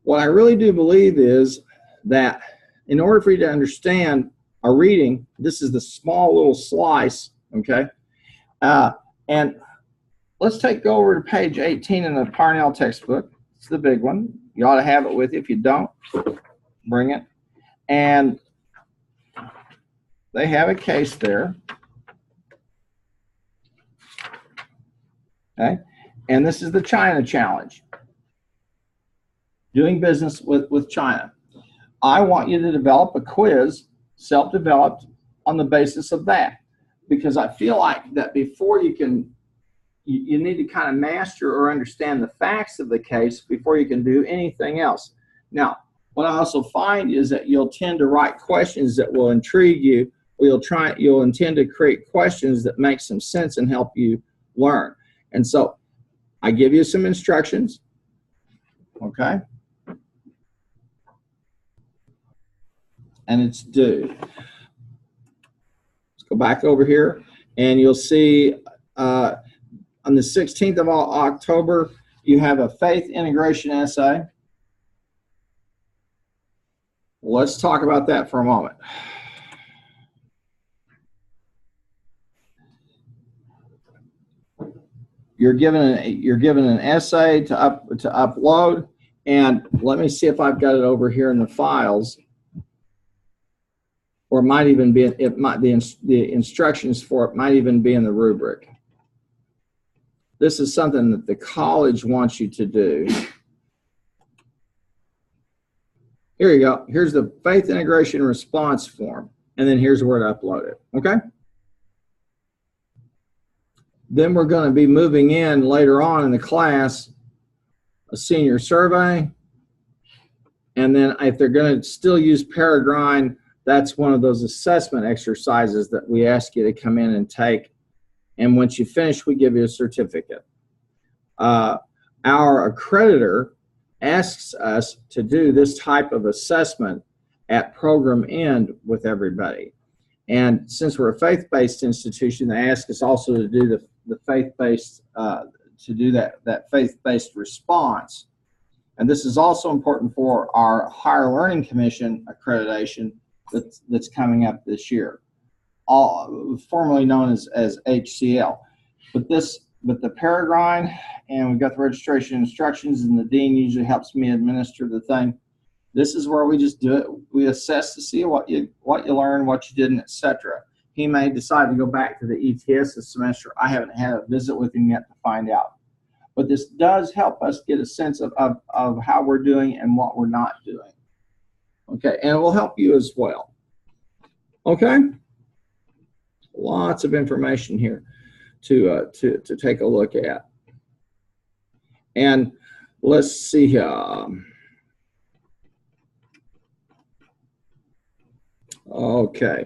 what I really do believe is that in order for you to understand a reading, this is the small little slice, okay? And let's go over to page 18 in the Parnell textbook. It's the big one. You ought to have it with you. If you don't, bring it. And they have a case there, okay? And this is the China challenge, doing business with China. I want you to develop a quiz, self-developed, on the basis of that, because I feel like that before you need to kind of master or understand the facts of the case before you can do anything else. Now, what I also find is that you'll tend to write questions that will intrigue you. You'll intend to create questions that make some sense and help you learn. And so I give you some instructions, okay? And it's due. Let's go back over here, and you'll see on the 16th of October, you have a faith integration essay. Let's talk about that for a moment. You're given an essay to upload, and let me see if I've got it over here in the files, or it might even be the instructions for it might even be in the rubric. This is something that the college wants you to do. Here you go. Here's the faith integration response form, and then here's where to upload it. Okay. Then we're going to be moving in later on in the class a senior survey. And then if they're going to still use Peregrine, that's one of those assessment exercises that we ask you to come in and take. And once you finish, we give you a certificate. Our accreditor asks us to do this type of assessment at program end with everybody. And since we're a faith-based institution, they ask us also to do the faith-based, that faith-based response. And this is also important for our Higher Learning Commission accreditation that's coming up this year, formerly known as HCL. But the Peregrine, and we've got the registration instructions, and the dean usually helps me administer the thing. This is where we just do it. We assess to see what you learned, what you didn't, etc. He may decide to go back to the ETS this semester. I haven't had a visit with him yet to find out. But this does help us get a sense of how we're doing and what we're not doing. Okay, and it will help you as well. Okay, lots of information here to take a look at. And let's see. Okay,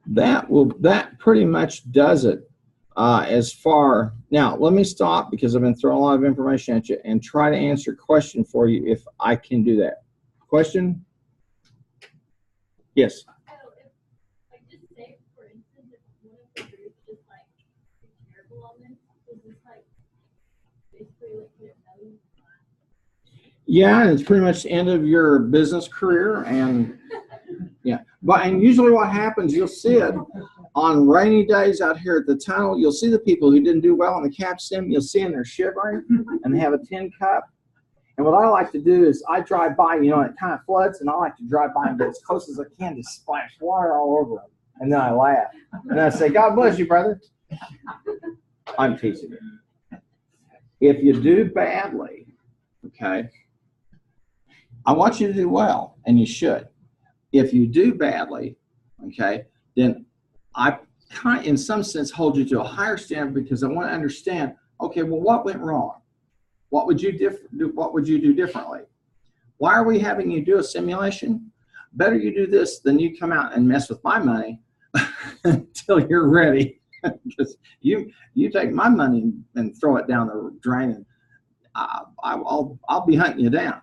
that pretty much does it. As far now, let me stop because I've been throwing a lot of information at you and try to answer a question for you if I can do that. Question? Yes. Like just say, for instance, if one of the groups is like terrible on this, is this like basically like you know? Yeah, it's pretty much the end of your business career, and yeah. And usually what happens, you'll see it on rainy days out here at the tunnel. You'll see the people who didn't do well on the cap sim. You'll see them, they're shivering, and they have a tin cup. And what I like to do is I drive by, you know, it kind of floods, and I like to drive by and get as close as I can to splash water all over them. And then I laugh. And I say, God bless you, brother. I'm teasing you. If you do badly, okay, I want you to do well, and you should. If you do badly, okay, then I in some sense hold you to a higher standard because I want to understand, okay, well, what went wrong? What would you do differently? Why are we having you do a simulation? Better you do this than you come out and mess with my money until you're ready. Because you take my money and throw it down the drain, and I'll be hunting you down.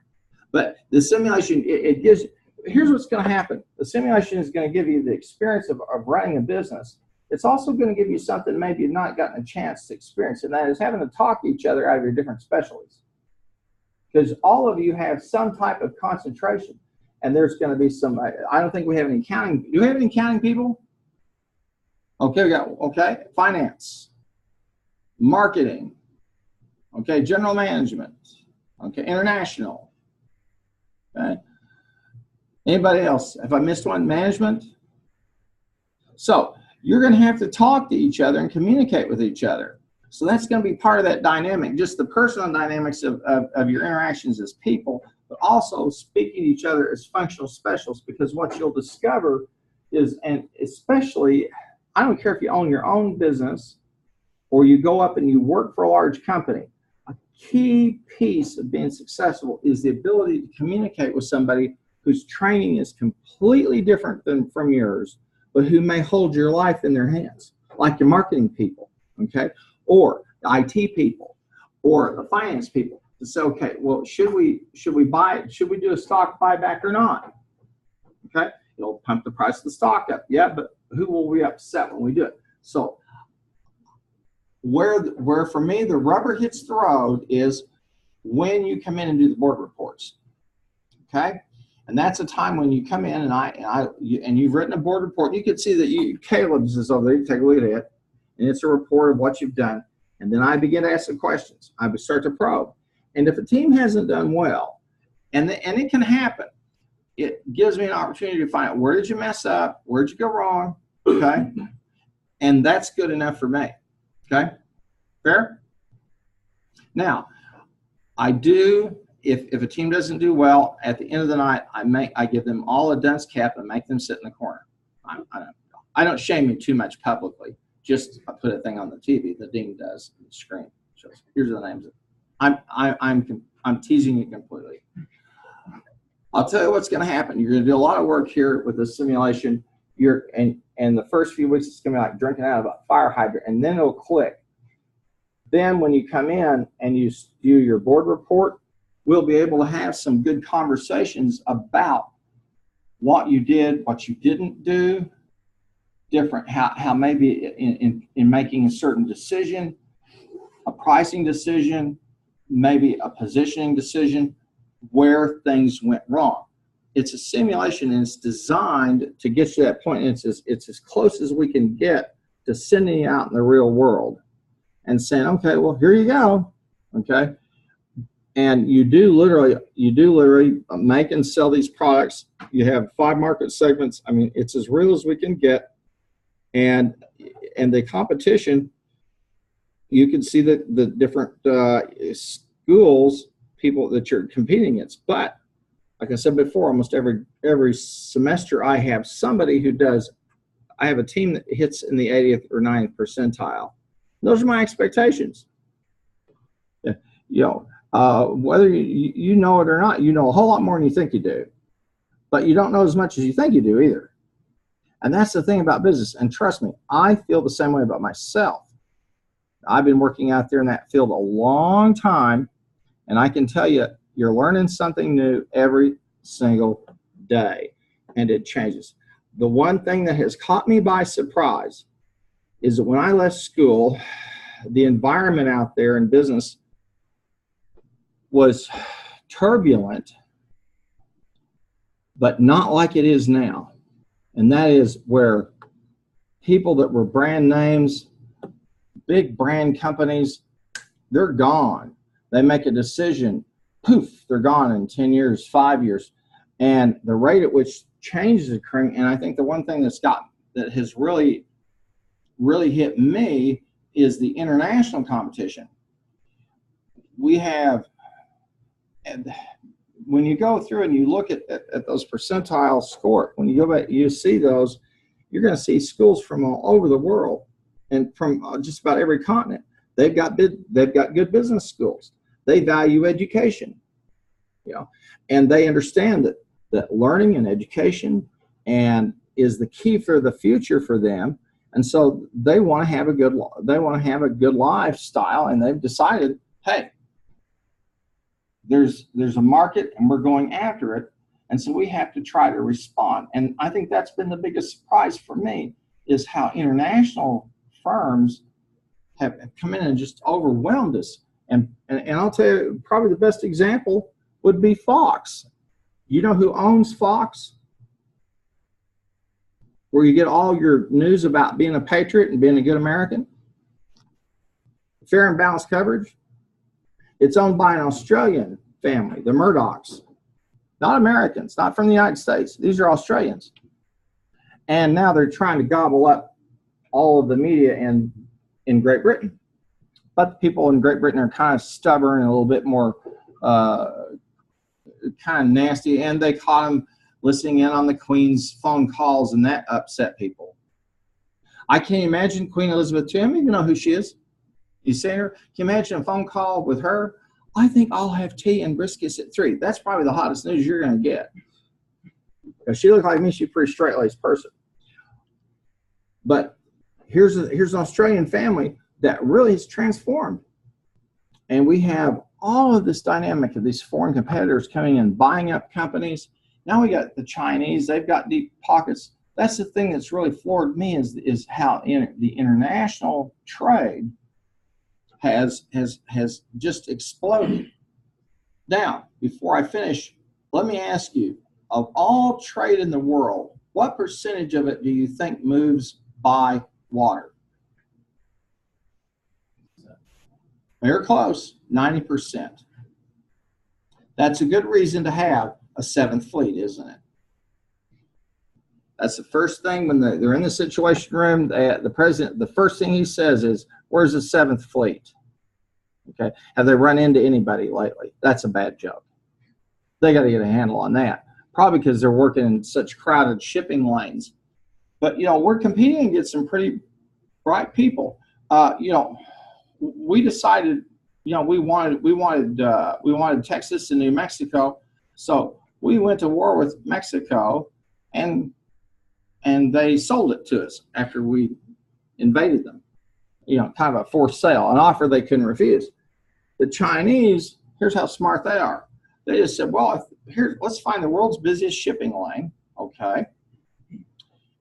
But the simulation, it gives. Here's what's going to happen. The simulation is going to give you the experience of running a business. It's also going to give you something maybe you've not gotten a chance to experience, and that is having to talk to each other out of your different specialties. Because all of you have some type of concentration, and there's going to be some, I don't think we have any accounting. Do we have any accounting people? Okay, we got, okay, finance, marketing, okay, general management, okay, international, okay. Anybody else? Have I missed one? Management? So you're going to have to talk to each other and communicate with each other. So that's going to be part of that dynamic, just the personal dynamics of your interactions as people, but also speaking to each other as functional specialists, because what you'll discover is, and especially, I don't care if you own your own business or you go up and you work for a large company, a key piece of being successful is the ability to communicate with somebody whose training is completely different than from yours, but who may hold your life in their hands, like your marketing people, okay, or the IT people, or the finance people, to say, okay, well, should we do a stock buyback or not? Okay, it'll pump the price of the stock up, yeah, but who will we upset when we do it? So where for me the rubber hits the road is when you come in and do the board reports, okay. And that's a time when you come in and you've written a board report. You can see that Caleb's is over there. You can take a look at it, and it's a report of what you've done. And then I begin to ask some questions. I would start to probe. And if a team hasn't done well, and it can happen, it gives me an opportunity to find out where did you mess up, where did you go wrong, okay? And that's good enough for me, okay? Fair? Now, I do. If a team doesn't do well, at the end of the night, I give them all a dunce cap and make them sit in the corner. I don't shame you too much publicly. Just I put a thing on the TV. The dean does the screen. Shows, here's the names. I'm teasing you completely. I'll tell you what's going to happen. You're going to do a lot of work here with the simulation. And the first few weeks it's going to be like drinking out of a fire hydrant, and then it'll click. Then when you come in and you do your board report, we'll be able to have some good conversations about what you did, what you didn't do, different, how maybe in making a certain decision, a pricing decision, maybe a positioning decision, where things went wrong. It's a simulation, and it's designed to get you to that point. And it's as close as we can get to sending you out in the real world and saying, okay, well, here you go. Okay. And you do literally make and sell these products. You have 5 market segments. I mean, it's as real as we can get. And the competition, you can see the different schools, people that you're competing against. But like I said before, almost every semester I have somebody who does. I have a team that hits in the 80th or 90th percentile. Those are my expectations. Yeah, you know, whether you know it or not, you know a whole lot more than you think you do, but you don't know as much as you think you do either. And that's the thing about business. And trust me, I feel the same way about myself. I've been working out there in that field a long time, and I can tell you, you're learning something new every single day, and it changes. The one thing that has caught me by surprise is that when I left school, the environment out there in business was turbulent, but not like it is now. And that is where people that were brand names, big brand companies, they're gone. They make a decision, poof, they're gone in 10 years, 5 years. And the rate at which change is occurring, and I think the one thing that has really hit me is the international competition. We have, and when you go through and you look at those percentile score, when you go back, you see those, you're going to see schools from all over the world and from just about every continent. They've got good business schools. They value education, you know, and they understand that learning and education is the key for the future for them. And so they want to have a good lifestyle, and they've decided, hey, there's a market and we're going after it. And so we have to try to respond. And I think that's been the biggest surprise for me, is how international firms have come in and just overwhelmed us. And I'll tell you, probably the best example would be Fox. You know who owns Fox? Where you get all your news about being a patriot and being a good American? Fair and balanced coverage. It's owned by an Australian family, the Murdochs. Not Americans, not from the United States. These are Australians. And now they're trying to gobble up all of the media in Great Britain. But the people in Great Britain are kind of stubborn and a little bit more kind of nasty, and they caught him listening in on the Queen's phone calls, and that upset people. I can't imagine Queen Elizabeth II. I don't even know who she is. You see her? Can you imagine a phone call with her? I think I'll have tea and briskets at 3. That's probably the hottest news you're going to get. Because she looked like me. She's a pretty straight-laced person. But here's an Australian family that really has transformed. And we have all of this dynamic of these foreign competitors coming in, buying up companies. Now we got the Chinese. They've got deep pockets. That's the thing that's really floored me is how the international trade has just exploded. Now, before I finish, let me ask you, of all trade in the world, what percentage of it do you think moves by water? Very close, 90%. That's a good reason to have a 7th fleet, isn't it? That's the first thing when they're in the Situation Room. The president, the first thing he says is, "Where's the 7th fleet?" Okay, have they run into anybody lately? That's a bad joke. They got to get a handle on that. Probably because they're working in such crowded shipping lanes. But you know, we're competing against some pretty bright people. You know, we decided, you know, we wanted Texas and New Mexico, so we went to war with Mexico, and they sold it to us after we invaded them. You know, kind of a forced sale, an offer they couldn't refuse. The Chinese, here's how smart they are. They just said, well, let's find the world's busiest shipping lane, okay?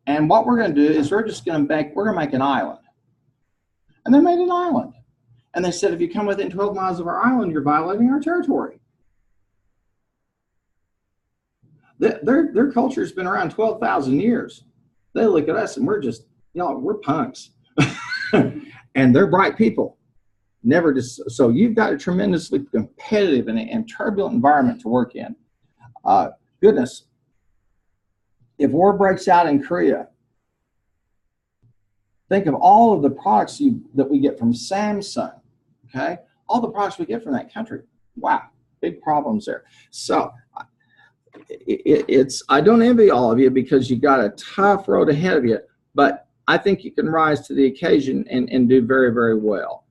And what we're going to do is we're going to make an island. And they made an island. And they said, if you come within 12 miles of our island, you're violating our territory. Their culture has been around 12,000 years. They look at us and we're just, we're punks. And they're bright people. Never just, so you've got a tremendously competitive and turbulent environment to work in. Goodness, if war breaks out in Korea, think of all of the products that we get from Samsung, okay? All the products we get from that country. Wow, big problems there. So I don't envy all of you because you got a tough road ahead of you, but I think you can rise to the occasion and do very, very well.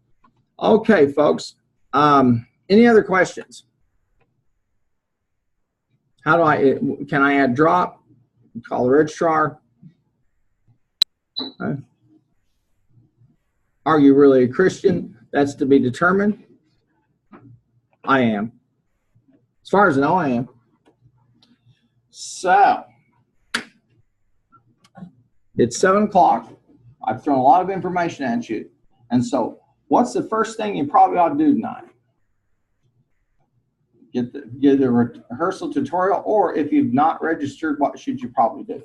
Okay, folks, any other questions? How do can I add drop? Call the registrar. Okay. Are you really a Christian? That's to be determined. I am. As far as I know, I am. So, it's 7 o'clock. I've thrown a lot of information at you. And so, what's the first thing you probably ought to do tonight? Get the rehearsal tutorial, or if you've not registered, what should you probably do?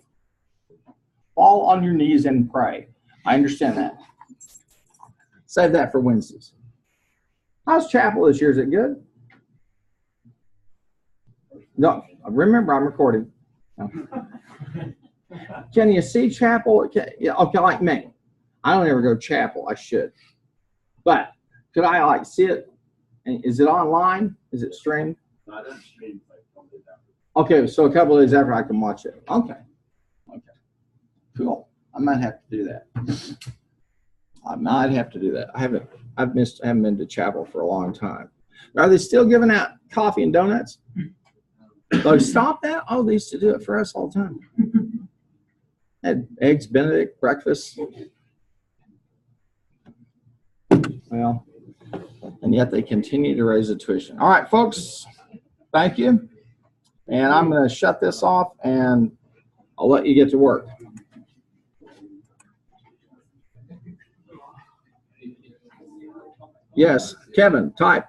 Fall on your knees and pray. I understand that. Save that for Wednesdays. How's chapel this year? Is it good? No, remember I'm recording. No. Can you see chapel? Yeah, okay, like me. I don't ever go to chapel. I should. But could I see it? Is it online? Is it streamed? No, I don't stream. Okay, so a couple of days after I can watch it. Okay. Okay. Cool. I might have to do that. I might have to do that. I haven't been to chapel for a long time. Are they still giving out coffee and donuts? Oh, stop that? Oh, they used to do it for us all the time. Had eggs Benedict breakfast. Well, and yet they continue to raise the tuition. All right, folks, thank you. And I'm going to shut this off and I'll let you get to work. Yes, Kevin, type.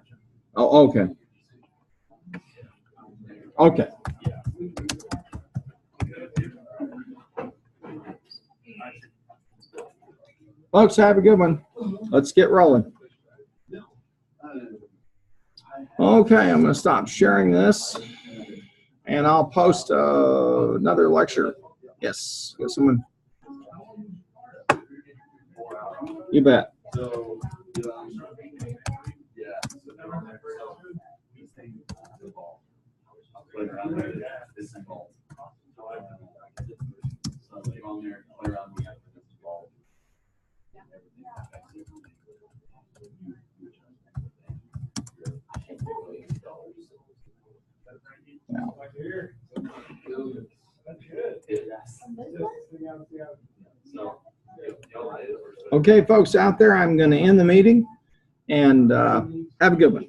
Oh, okay. Okay. Folks, have a good one. Let's get rolling. Okay, I'm going to stop sharing this, and I'll post another lecture. Yes, got someone. You bet. Okay, folks out there, I'm going to end the meeting, and have a good one.